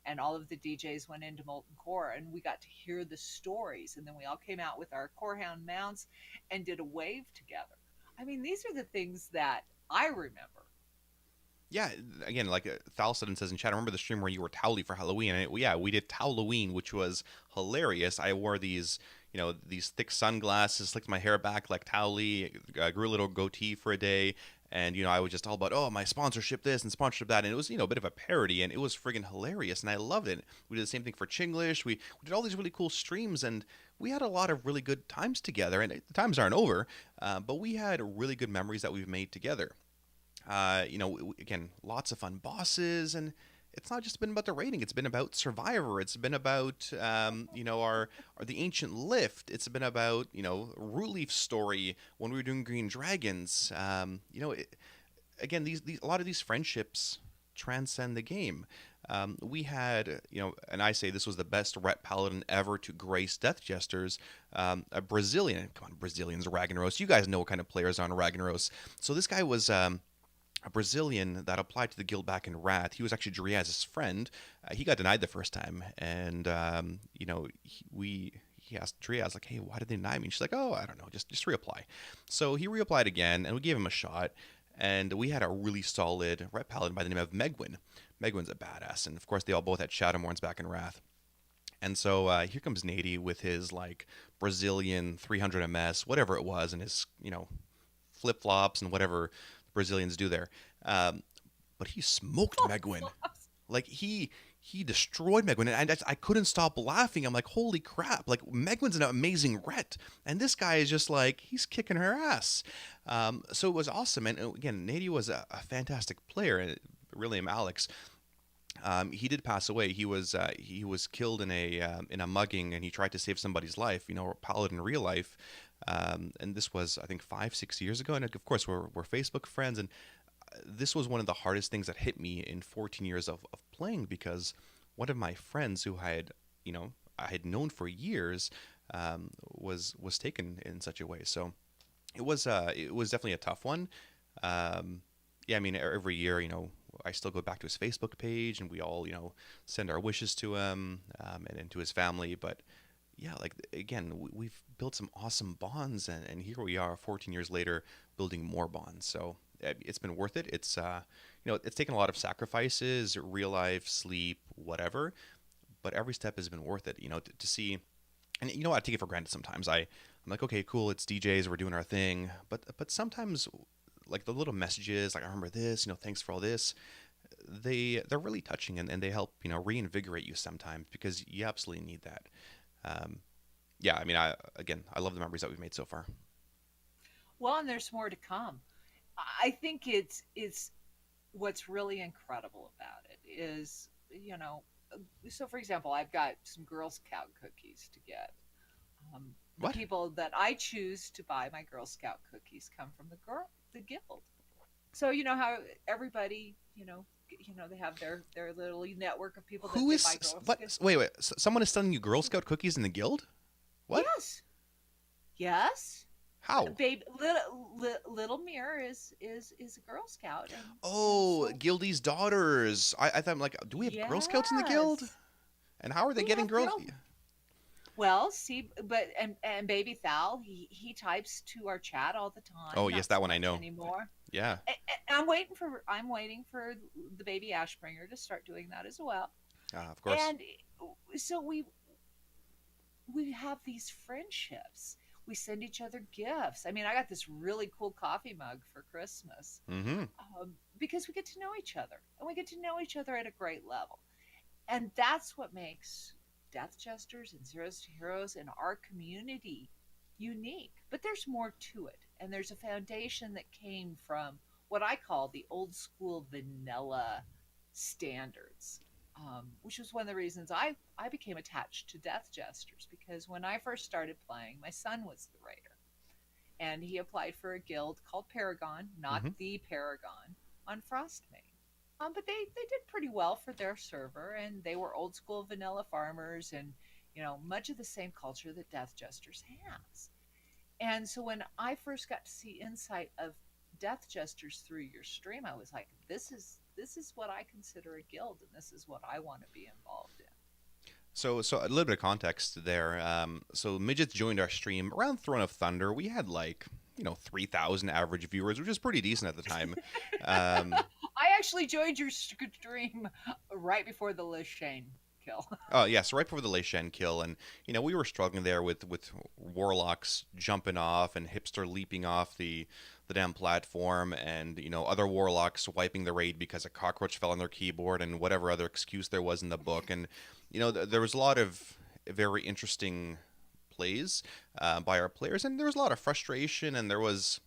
and all of the DJs went into Molten Core, and we got to hear the stories, and then we all came out with our Corehound mounts and did a wave together. I mean, these are the things that I remember. Yeah, again, like Thalston says in chat, I remember the stream where you were Towley for Halloween, and yeah, we did Towloween, which was hilarious. I wore these, these thick sunglasses, slicked my hair back like Towley, grew a little goatee for a day, and I was just all about, oh, my sponsorship this and sponsorship that, and it was a bit of a parody, and it was friggin' hilarious, and I loved it. We did the same thing for Chinglish. We did all these really cool streams, and we had a lot of really good times together, and the times aren't over, but we had really good memories that we've made together. Again, lots of fun bosses, and it's not just been about the rating. It's been about Survivor. It's been about our the Ancient Lift. It's been about Root Leaf story when we were doing Green Dragons. Again, these a lot of these friendships transcend the game. We had, and I say this was the best Ret Paladin ever to grace Death Jesters, a Brazilian. Come on, Brazilians, Ragnaros. You guys know what kind of players are on Ragnaros. So this guy was a Brazilian that applied to the guild back in Wrath. He was actually Driaz's friend. He got denied the first time, and he asked Driaz like, "Hey, why did they deny me?" And she's like, "Oh, I don't know, just reapply." So he reapplied again, and we gave him a shot. And we had a really solid Ret Paladin by the name of Megwin. Megwin's a badass, and of course they all both had Shadowmourns back in Wrath. And so here comes Nady with his like Brazilian 300 MS, whatever it was, and his flip flops and whatever Brazilians do there. Um, but he smoked Megwin. Like he destroyed Megwin, and I couldn't stop laughing. I'm like, holy crap! Like Megwin's an amazing ret, and this guy is just like he's kicking her ass. So it was awesome, and again, Nady was a fantastic player, and really Alex. He did pass away. He was killed in a mugging, and he tried to save somebody's life. Paladin in real life. And this was, I think, 5-6 years ago. And of course, we're Facebook friends, and this was one of the hardest things that hit me in 14 years of playing because one of my friends who I had known for years was taken in such a way. So it was definitely a tough one. Yeah, I mean, every year, I still go back to his Facebook page, and we all, send our wishes to him and to his family. But yeah, like again, we've built some awesome bonds, and here we are, 14 years later, building more bonds. So it's been worth it. It's taken a lot of sacrifices, real life, sleep, whatever, but every step has been worth it. To see, and I take it for granted sometimes. I'm like, okay, cool, it's DJs, we're doing our thing, but sometimes like the little messages, like I remember this, thanks for all this. They're really touching, and they help reinvigorate you sometimes because you absolutely need that. Um, yeah, I mean, I love the memories that we've made so far. Well, and there's more to come. I think it's what's really incredible about it is, so for example, I've got some Girl Scout cookies to get. The What? people that I choose to buy my Girl Scout cookies come from the guild. So you know how everybody, they have their little network of people that Who they buy is Girl what? Scouts. Wait. Someone is selling you Girl Scout cookies in the guild? What? Yes, yes. How? Baby, little Mirror is a Girl Scout, and Oh, so Gildy's daughters. I thought, like, do we have Girl Scouts in the guild? yes, And how are they we getting have girls? girl. Well, see, but and Baby Thal, he types to our chat all the time. Oh, yes, Not that so one I much know. anymore. Yeah. I'm waiting for the Baby Ashbringer to start doing that as well. Of course. And so we have these friendships. We send each other gifts. I mean, I got this really cool coffee mug for Christmas, Mm-hmm. because we get to know each other, and we get to know each other at a great level. And that's what makes Death Jesters and Zeros to Heroes and our community unique. But there's more to it. And there's a foundation that came from what I call the old school vanilla standards. which was one of the reasons I became attached to Death Jesters, because when I first started playing, my son was the raider, and he applied for a guild called Paragon, not Hmm. the Paragon, on Frostmain. But they did pretty well for their server, and they were old school vanilla farmers, and much of the same culture that Death Jesters has. And so when I first got to see insight of Death Jesters through your stream, I was like, this is what I consider a guild, and this is what I want to be involved in. So a little bit of context there. So Midgets joined our stream around Throne of Thunder. We had like 3,000 average viewers, which is pretty decent at the time. Um, I actually joined your stream right before the Liz Shane kill. oh yeah, so right before the Lei Shen kill, and we were struggling there with warlocks jumping off and hipster leaping off the damn platform, and other warlocks wiping the raid because a cockroach fell on their keyboard and whatever other excuse there was in the book, and there was a lot of very interesting plays by our players, and there was a lot of frustration, and there was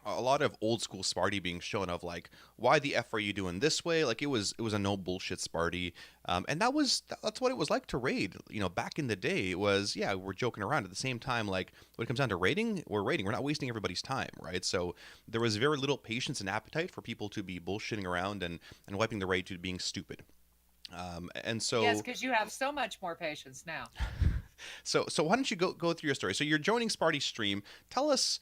a lot of old school Sparty being shown of like, why the f are you doing this way? Like it was a no bullshit Sparty, and that's what it was like to raid. Back in the day, it was, yeah, we're joking around. At the same time, like when it comes down to raiding, we're raiding. We're not wasting everybody's time, right? So there was very little patience and appetite for people to be bullshitting around and wiping the raid to being stupid. And Yes, so because you have so much more patience now. so why don't you go through your story? So you're joining Sparty's stream. Tell us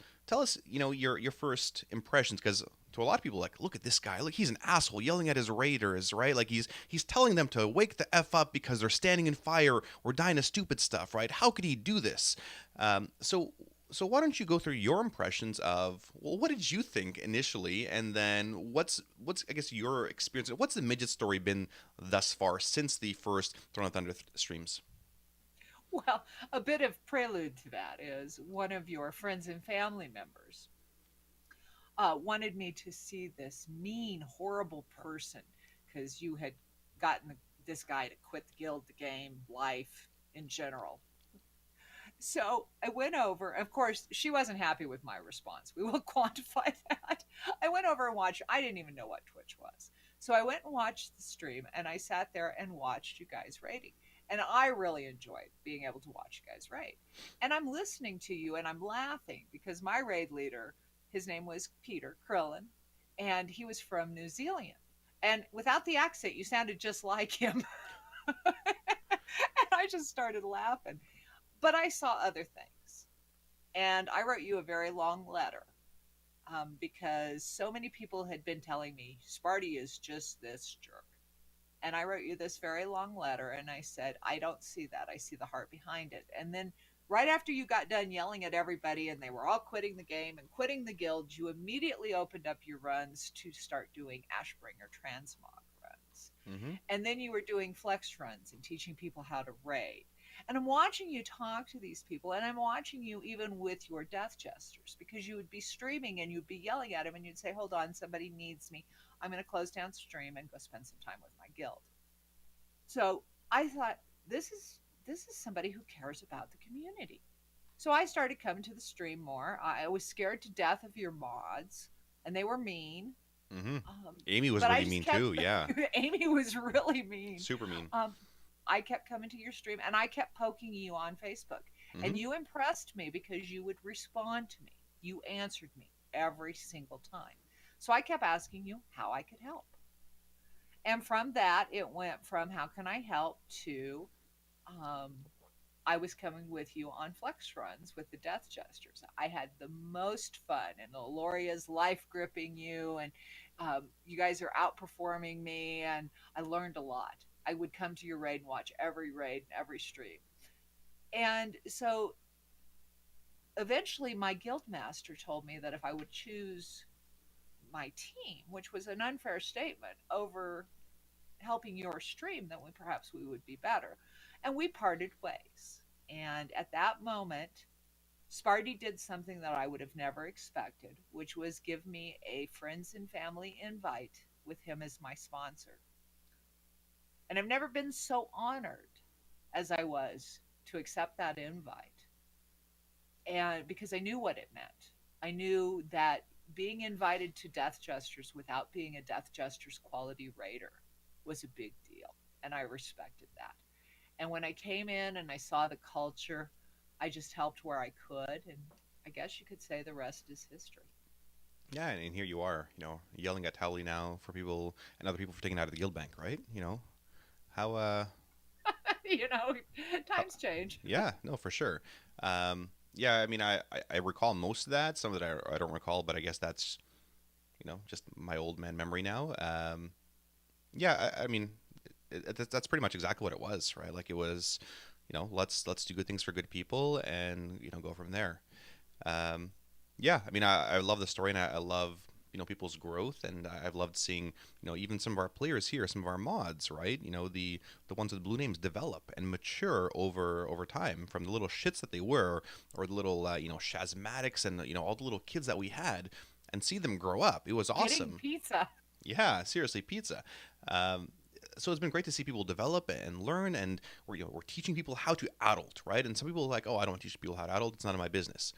your first impressions, because to a lot of people, like, look at this guy, look, he's an asshole yelling at his raiders, right? Like he's telling them to wake the f up because they're standing in fire or dying of stupid stuff, right? How could he do this? So why don't you go through your impressions of, well, what did you think initially, and then what's I guess your experience? What's the midget story been thus far since the first Throne of Thunder streams? Well, a bit of prelude to that is one of your friends and family members wanted me to see this mean, horrible person because you had gotten this guy to quit the guild, the game, life in general. So I went over. Of course, she wasn't happy with my response. We will quantify that. I went over and watched. I didn't even know what Twitch was. So I went and watched the stream, and I sat there and watched you guys raiding. And I really enjoyed being able to watch you guys raid. And I'm listening to you, and I'm laughing because my raid leader, his name was Peter Krillin, and he was from New Zealand. And without the accent, you sounded just like him. And I just started laughing. But I saw other things. And I wrote you a very long letter because so many people had been telling me Sparty is just this jerk. And I wrote you this very long letter and I said, I don't see that. I see the heart behind it. And then right after you got done yelling at everybody and they were all quitting the game and quitting the guild, you immediately opened up your runs to start doing Ashbringer transmog runs. Mm-hmm. And then you were doing flex runs and teaching people how to raid. And I'm watching you talk to these people, and I'm watching you even with your Death Jesters, because you would be streaming and you'd be yelling at them, and you'd say, "Hold on, somebody needs me. I'm going to close down stream and go spend some time with my guild." So I thought, this is somebody who cares about the community. So I started coming to the stream more. I was scared to death of your mods, and they were mean. Mm-hmm. Amy was But I really just mean kept. too. Yeah, Amy was really mean. super mean. I kept coming to your stream and I kept poking you on Facebook. Mm-hmm. And you impressed me because you would respond to me. You answered me every single time. So I kept asking you how I could help. And from that, it went from how can I help to um, I was coming with you on flex runs with the Death Jesters. I had the most fun, and Loria's life gripping you, and you guys are outperforming me, and I learned a lot. I would come to your raid and watch every raid and every stream. And so eventually, my guild master told me that if I would choose my team, which was an unfair statement, over helping your stream, then perhaps we would be better. And we parted ways. And at that moment, Sparty did something that I would have never expected, which was give me a friends and family invite with him as my sponsor. And I've never been so honored as I was to accept that invite. And because I knew what it meant, I knew that being invited to Death Jesters without being a Death Jesters quality raider was a big deal. and I respected that. And when I came in and I saw the culture, I just helped where I could, and I guess you could say the rest is history. Yeah, and here you are, yelling at Towley now for people and other people for taking it out of the guild bank, right? How You know, how times change. yeah, no, for sure. Yeah, I mean, I recall most of that. Some of it I don't recall, but I guess that's just my old man memory now. Yeah, I mean, that's pretty much exactly what it was, right? Like it was, let's do good things for good people, and go from there. Um, yeah, I mean, I love the story, and I love people's growth, and I've loved seeing even some of our players here, some of our mods, right? The ones with blue names develop and mature over time from the little shits that they were, or the little Shazmatics and all the little kids that we had, and see them grow up. It was Getting awesome. pizza. Yeah, seriously, pizza. Um, so it's been great to see people develop and learn, and we're teaching people how to adult, right? And some people are like, oh, I don't want to teach people how to adult; it's none of my business.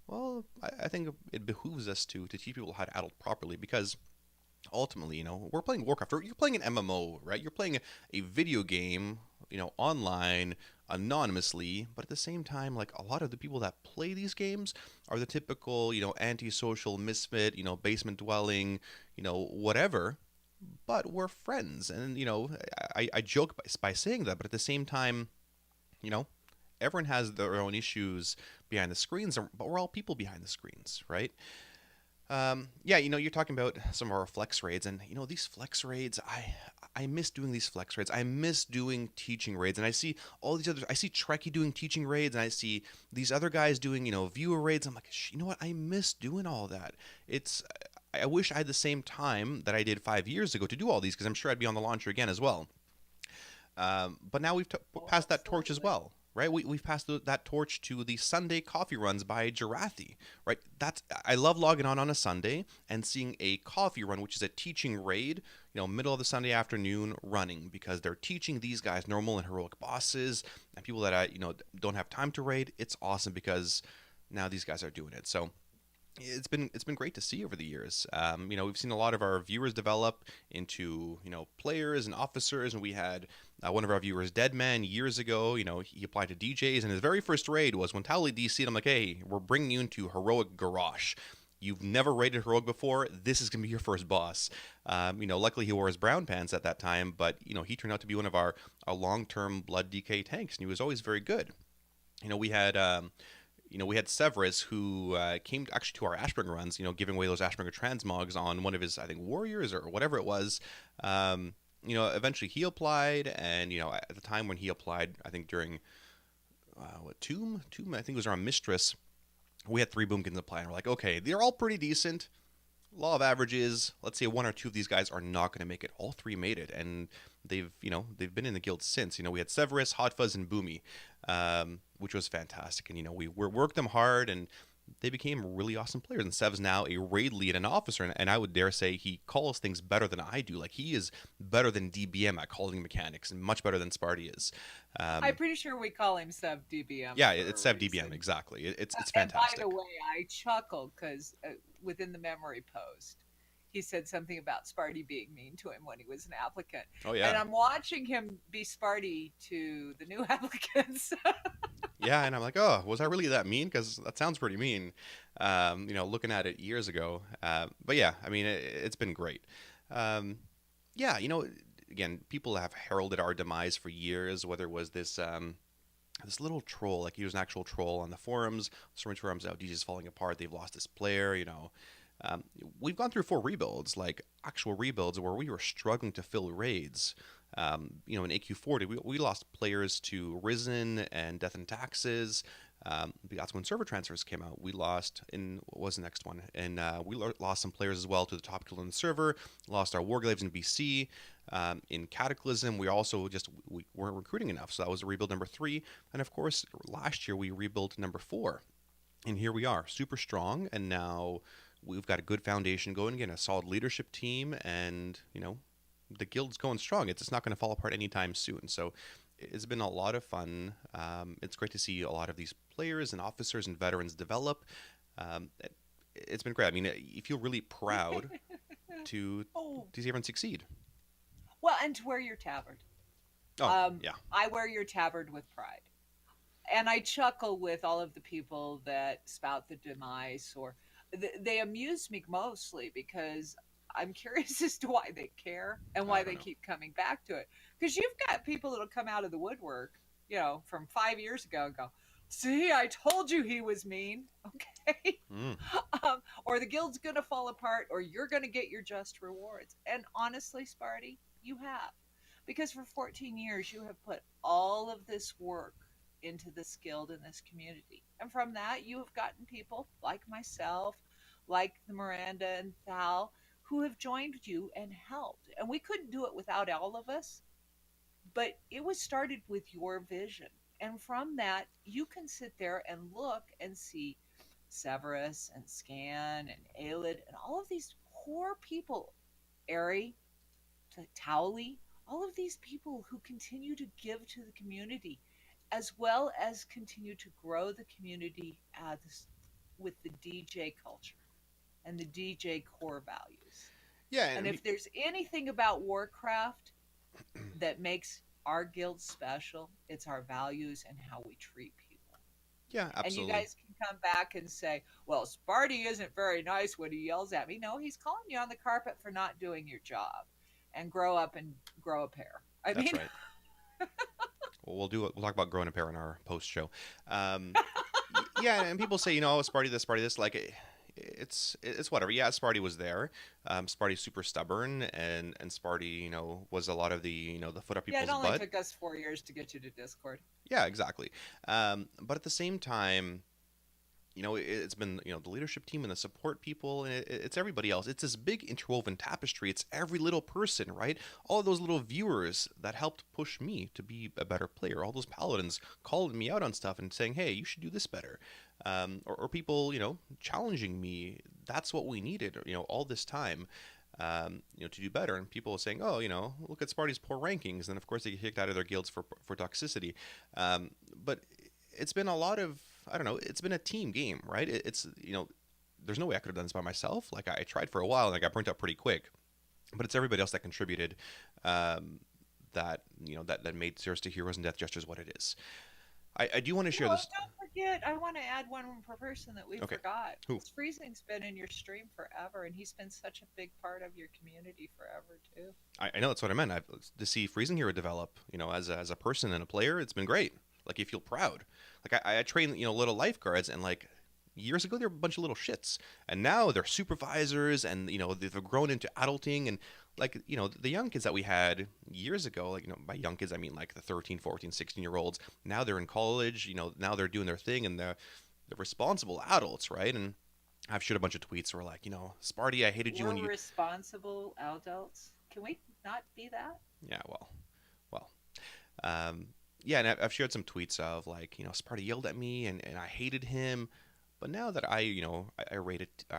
Well, I think it behooves us to teach people how to adult properly, because ultimately, we're playing Warcraft. Or you're playing an MMO, right? You're playing a video game, online, anonymously. But at the same time, like a lot of the people that play these games are the typical, antisocial misfit, basement dwelling, whatever. But we're friends, and I joke by saying that, but at the same time, you know, everyone has their own issues behind the screens, but we're all people behind the screens, right? Yeah, you're talking about some of our flex raids, and these flex raids, I miss doing these flex raids. I miss doing teaching raids, and I see all these others. I see Trekkie doing teaching raids, and I see these other guys doing viewer raids. I'm like, you know what? I miss doing all that. It's I wish I had the same time that I did 5 years ago to do all these, because I'm sure I'd be on the launcher again as well. But now we've Oh, passed that torch as absolutely. well, right? We've passed that torch to the Sunday coffee runs by Jarathi, right? I love logging on a Sunday and seeing a coffee run, which is a teaching raid, middle of the Sunday afternoon running, because they're teaching these guys normal and heroic bosses and people that don't have time to raid. It's awesome because now these guys are doing it. So it's been great to see over the years. We've seen a lot of our viewers develop into players and officers, and we had one of our viewers, Deadman, years ago. He applied to DJs, and his very first raid was when Tally DC'd. I'm like, hey, we're bringing you into Heroic Garage. You've never raided Heroic before. This is gonna be your first boss. Luckily he wore his brown pants at that time, but he turned out to be one of our long-term Blood DK tanks, and he was always very good. We had we had Severus, who came actually to our Ashbringer runs, giving away those Ashbringer transmogs on one of his, I think, warriors or whatever it was. Eventually he applied, and at the time when he applied, I think during Tomb, I think it was around Mistress, we had 3 Boomkins apply, and we're like, okay, they're all pretty decent. Law of averages. Let's say one or two of these guys are not going to make it. All 3 made it, and they've been in the guild since. We had Severus, Hot Fuzz, and Boomy, which was fantastic. And we worked them hard, and they became really awesome players. And Sev's now a raid lead and officer, and I would dare say he calls things better than I do. Like, he is better than DBM at calling mechanics, and much better than Sparty is. I'm Um, pretty sure we call him Sub DBM yeah, for it's a Sev DBM, reason. exactly. It's And by the fantastic. way, I chuckled because within the memory post, he said something about Sparty being mean to him when he was an applicant. Oh And yeah. I'm watching him be Sparty to the new applicants. Yeah, and I'm like, oh, was I really that mean? Because that sounds pretty mean. Looking at it years ago. But yeah, I mean, it's been great. Um, yeah, again, people have heralded our demise for years. Whether it was this little troll, like he was an actual troll on the forums, Stormrage forums, out, DJ's falling apart. They've lost this player. Um, we've gone through 4 rebuilds, like actual rebuilds, where we were struggling to fill raids. In AQ40, we lost players to Risen and Death and Taxes. That's when server transfers came out. We lost in what was the next one, and we lost some players as well to the top kill on the server. Lost our Warglaives in BC. In Cataclysm, we weren't recruiting enough, so that was rebuild number 3. And of course, last year we rebuilt number 4, and here we are, super strong, and now we've got a good foundation going again, a solid leadership team, and the guild's going strong. It's not going to fall apart anytime soon. So it's been a lot of fun. It's great to see a lot of these players and officers and veterans develop. It's been great. I mean, you feel really proud to Oh, see everyone succeed. well, and to wear your tabard. Oh, yeah. I wear your tabard with pride. And I chuckle with all of the people that spout the demise, or they amuse me mostly because I'm curious as to why they care and I why don't they know. keep coming back to it. Because you've got people that'll come out of the woodwork, from 5 years ago and go, "See, I told you he was mean." Okay. Mm. Or the guild's going to fall apart, or you're going to get your just rewards. And honestly, Sparty, you have. Because for 14 years, you have put all of this work into this guild and this community. And from that, you have gotten people like myself, like the Miranda and Thal, who have joined you and helped. And we couldn't do it without all of us, but it was started with your vision. And from that, you can sit there and look and see Severus and Scan and Aelid and all of these core people, Ari, Towley, all of these people who continue to give to the community, as well as continue to grow the community with the DJ culture and the DJ core values. Yeah, And and if there's anything about Warcraft that makes our guild special, it's our values and how we treat people. yeah, And you absolutely. guys can come back and say, well, Sparty isn't very nice when he yells at me. No, he's calling you on the carpet for not doing your job. And grow up and grow a pair. I That's mean, right. Well, we'll talk about growing a pair in our post show. Um, yeah, and people say, Sparty this, Sparty this. Like, it's whatever. Yeah, Sparty was there. Sparty's super stubborn, and Sparty, was a lot of the the foot up yeah, it people's only butt. took us 4 years to get you to Discord. Yeah, exactly. But at the same time, it's been the leadership team and the support people, and it's everybody else. It's this big interwoven tapestry. It's every little person, right? All of those little viewers that helped push me to be a better player. All those paladins calling me out on stuff and saying, hey, you should do this better. Or people challenging me. That's what we needed all this time, to do better. And people are saying, oh, look at Sparty's poor rankings, and of course they get kicked out of their guilds for toxicity. But it's been a lot of, I don't know, it's been a team game, right? It's there's no way I could have done this by myself. Like, I tried for a while and I got burnt out pretty quick. But it's everybody else that contributed, um, that made Zeros to Heroes and Death Jesters what it is. I do want to share Well, this. don't forget, I want to add one per person that we Okay, forgot. who? Freezing's been in your stream forever, and he's been such a big part of your community forever, too. I know that's what I meant. To see Freezing Hero develop, as a person and a player, it's been great. Like, you feel proud. Like, I train, little lifeguards, and like years ago they were a bunch of little shits, and now they're supervisors, and they've grown into adulting, and like the young kids that we had years ago, like by young kids I mean like the 13, 14, 16 year olds. Now they're in college. Now they're doing their thing, and they're responsible adults, right? And I've shared a bunch of tweets where like, Sparty, I hated you We're when you. responsible adults. Can we not be that? Yeah, well, um, yeah, and I've shared some tweets of like, Sparty yelled at me, and I hated him. But now that I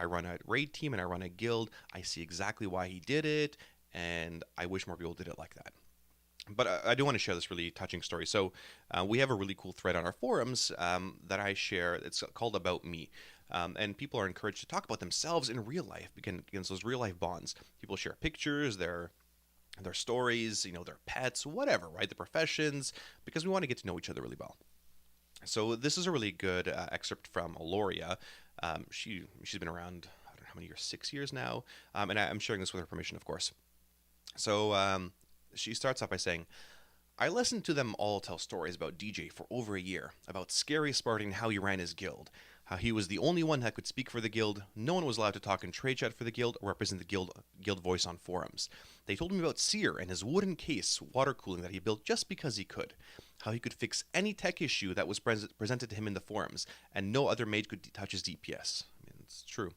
run a raid team and I run a guild, I see exactly why he did it, and I wish more people did it like that. But I do want to share this really touching story. So we have a really cool thread on our forums that I share. It's called About Me. And people are encouraged to talk about themselves in real life, against those real life bonds. People share pictures, their stories, their pets, whatever, right? The professions, because we want to get to know each other really well. So this is a really good excerpt from Aloria. She's been around, I don't know how many years, 6 years now, and I'm sharing this with her permission, of course. So she starts off by saying, I listened to them all tell stories about DJ for over a year, about Scary Spartan and how he ran his guild, how he was the only one that could speak for the guild, no one was allowed to talk in trade chat for the guild or represent the guild voice on forums. They told me about Seer and his wooden case water cooling that he built just because he could, how he could fix any tech issue that was presented to him in the forums, and no other mage could touch his DPS. I mean, it's true.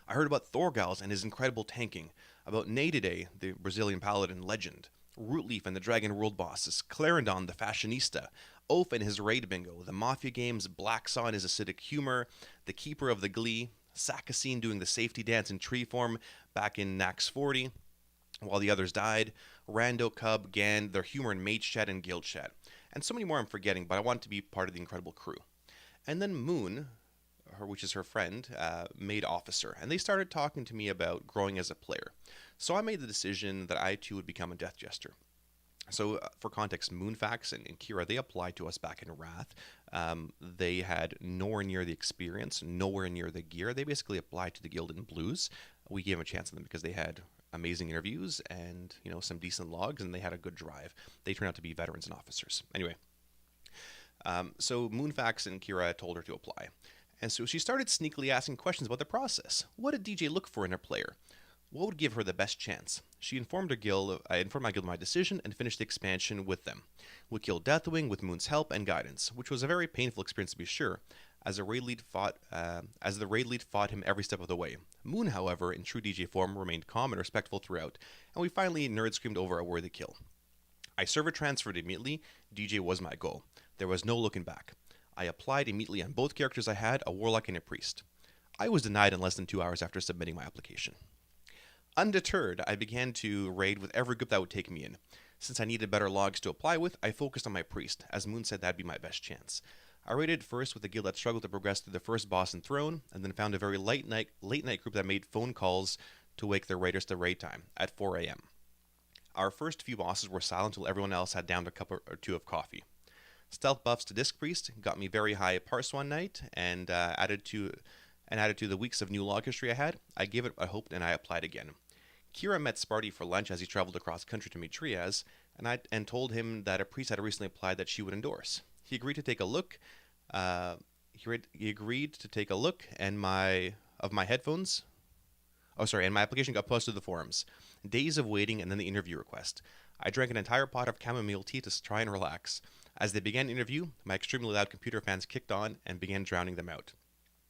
I heard about Thorgals and his incredible tanking, about Nayde, the Brazilian paladin legend, Rootleaf and the Dragon World bosses, Clarendon the fashionista, Oaf and his raid bingo, the Mafia games, Blacksaw and his acidic humor, the Keeper of the Glee, Sakasine doing the safety dance in tree form back in Nax 40, while the others died, Rando, Cub, Gan, their humor in Mage Chat and Guild Chat, and so many more I'm forgetting, but I want to be part of the incredible crew. And then Moon, which is her friend, made officer, and they started talking to me about growing as a player. So I made the decision that I too would become a Death Jester. So, for context, Moonfax and Kira, they applied to us back in Wrath. They had nowhere near the experience, nowhere near the gear. They basically applied to the guild in blues. We gave them a chance on them because they had amazing interviews and some decent logs, and they had a good drive. They turned out to be veterans and officers. Anyway, so Moonfax and Kira told her to apply. And so she started sneakily asking questions about the process. What did DJ look for in a player? What would give her the best chance? She informed her guild. I informed my guild of my decision and finished the expansion with them. We killed Deathwing with Moon's help and guidance, which was a very painful experience to be sure, as the raid lead fought him every step of the way. Moon, however, in true DJ form, remained calm and respectful throughout, and we finally nerd screamed over a worthy kill. I server transferred immediately. DJ was my goal. There was no looking back. I applied immediately on both characters I had, a warlock and a priest. I was denied in less than 2 hours after submitting my application. Undeterred, I began to raid with every group that would take me in. Since I needed better logs to apply with, I focused on my priest, as Moon said that'd be my best chance. I raided first with a guild that struggled to progress through the first boss and throne, and then found a very late night group that made phone calls to wake their raiders to raid time at 4 a.m. Our first few bosses were silent until everyone else had downed a cup or two of coffee. Stealth buffs to Disc Priest got me very high parse one night, and added to the weeks of new log history I had. I gave it a hope and I applied again. Kira met Sparty for lunch as he traveled across country to meet Triaz, and told him that a priest had recently applied that she would endorse. He agreed to take a look. He agreed to take a look, and my headphones. Oh, sorry, and my application got posted to the forums. Days of waiting, and then the interview request. I drank an entire pot of chamomile tea to try and relax. As they began the interview, my extremely loud computer fans kicked on and began drowning them out.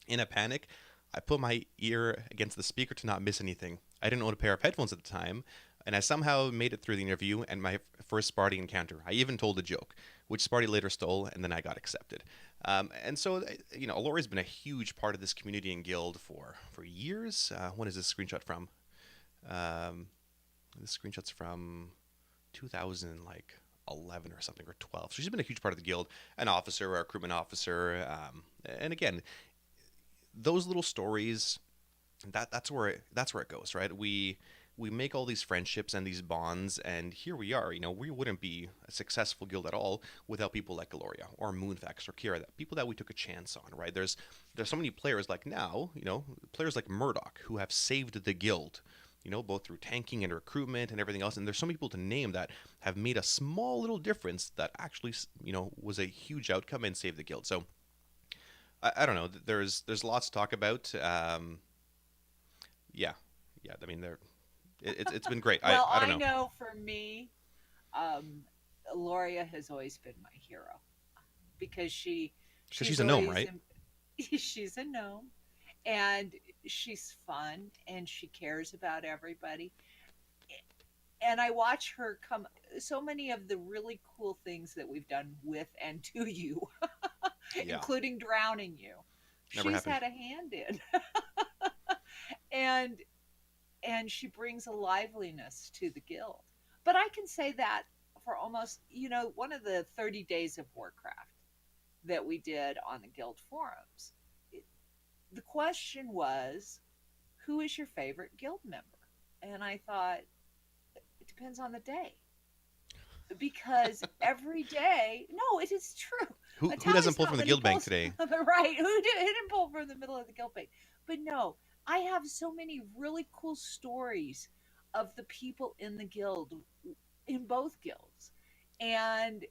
In a panic, I put my ear against the speaker to not miss anything. I didn't own a pair of headphones at the time, and I somehow made it through the interview and my first Sparty encounter. I even told a joke, which Sparty later stole, and then I got accepted. And so, Alori's been a huge part of this community and guild for years. When is this screenshot from? This screenshot's from 2011 or something, or 12. So she's been a huge part of the guild, an officer, a recruitment officer, and again, those little stories, that's where it goes, right? We make all these friendships and these bonds, and here we are. We wouldn't be a successful guild at all without people like Gloria or Moonfax or Kira, people that we took a chance on, right? There's so many players like now, players like Murdoch who have saved the guild, both through tanking and recruitment and everything else. And there's so many people to name that have made a small little difference that actually, was a huge outcome and saved the guild. So I don't know. There's lots to talk about. Yeah. I mean, it's been great. Well, I don't I know. know for me, um, Loria has always been my hero because Because she's she's a gnome, always right? she's a gnome, and she's fun, and she cares about everybody. And I watch her come so many of the really cool things that we've done with and to you, Yeah. including drowning you. Never She's happened. had a hand in, and she brings a liveliness to the guild. But I can say that for almost, one of the 30 days of Warcraft that we did on the guild forums, the question was, who is your favorite guild member? And I thought, it depends on the day. Because every day, no, it is true. Who doesn't Tally's pull not from the when he guild bank pulls, today? right? Who didn't pull from the middle of the guild bank? But no, I have so many really cool stories of the people in the guild, in both guilds, and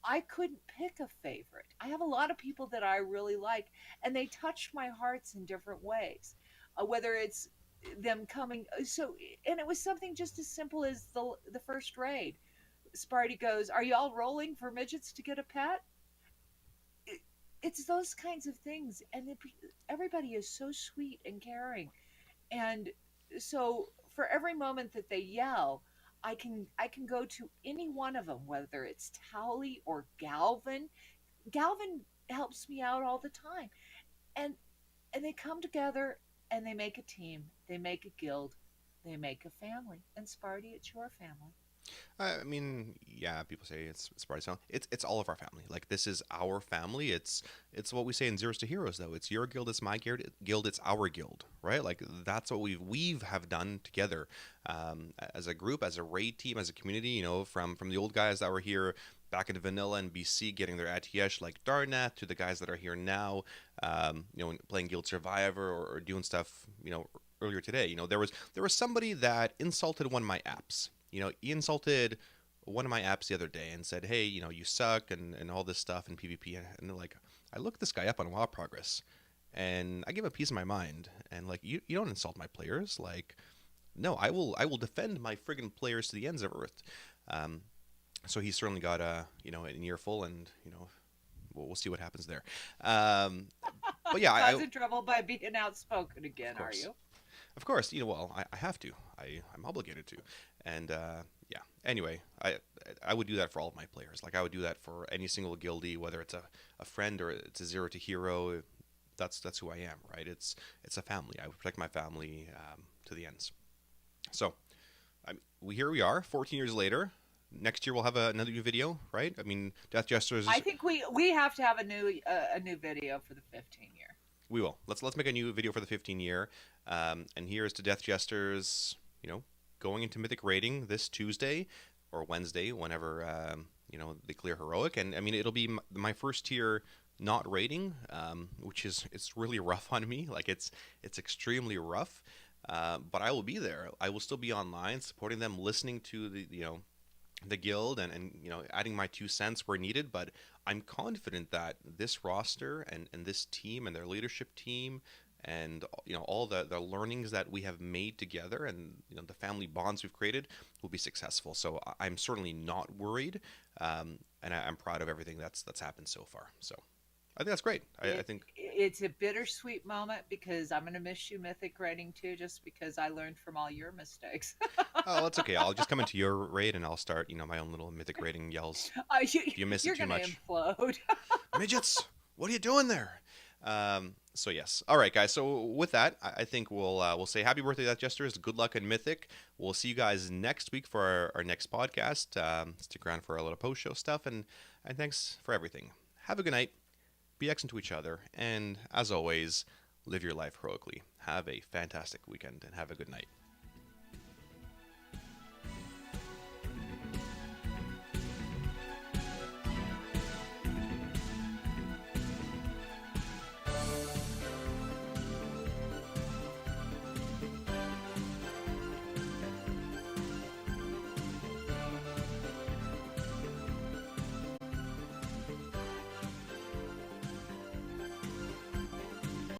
I couldn't pick a favorite. I have a lot of people that I really like, and they touch my hearts in different ways. Whether it's them coming, and it was something just as simple as the first raid. Sparty goes, "Are y'all rolling for midgets to get a pet?" It's those kinds of things, and everybody is so sweet and caring, and so for every moment that they yell, I can go to any one of them, whether it's Towley or Galvin. Galvin helps me out all the time, and they come together and they make a team, they make a guild, they make a family. And Sparty, it's your family. I mean, yeah, people say it's Sparty. So it's all of our family. Like this is our family. It's what we say in Zeros to Heroes though. It's your guild, it's my guild, it's our guild, right? Like that's what we've have done together, as a group, as a raid team, as a community. You know, from the old guys that were here back in Vanilla and BC, getting their ATS like Darnath, to the guys that are here now, playing Guild Survivor, or doing stuff, earlier today. There was somebody that insulted one of my apps. He insulted one of my apps the other day and said, "Hey, you suck," and all this stuff in PvP. And they're like, I looked this guy up on WoW Progress, and I give a piece of my mind. And like, you don't insult my players. Like, no, I will defend my friggin' players to the ends of earth. Um, so he certainly got an earful, and we'll see what happens there. Um, but yeah, Causing trouble by being outspoken of again, are course. you? Of course, well, I have to. I'm obligated to. And yeah. Anyway, I would do that for all of my players. Like I would do that for any single guildie, whether it's a friend or it's a zero to hero. That's who I am, right? It's a family. I would protect my family, to the ends. So, here we are, 14 years later. Next year we'll have another new video, right? I mean, Death Jesters. I think we have to have a new video for the 15 year. We will. Let's make a new video for the 15 year. And here's to Death Jesters, going into Mythic rating this Tuesday or Wednesday, whenever they clear Heroic. And I mean, it'll be my first year not rating, which is it's really rough on me. Like it's extremely rough. But I will be there. I will still be online, supporting them, listening to the guild, and adding my 2 cents where needed. But I'm confident that this roster and this team and their leadership team, and all the learnings that we have made together, and the family bonds we've created, will be successful. So I'm certainly not worried, and I'm proud of everything that's happened so far. So I think that's great. I think It's a bittersweet moment because I'm going to miss you, Mythic Rating, too, just because I learned from all your mistakes. oh, that's okay. I'll just come into your raid and I'll start my own little Mythic rating yells. If you miss You're it too going to much, implode. midgets, what are you doing there? So yes. All right, guys. So with that, I think we'll say happy birthday, Death Jesters. Good luck in Mythic. We'll see you guys next week for our next podcast. Stick around for a little post show stuff, and thanks for everything. Have a good night. Be excellent to each other, and as always, live your life heroically. Have a fantastic weekend, and have a good night.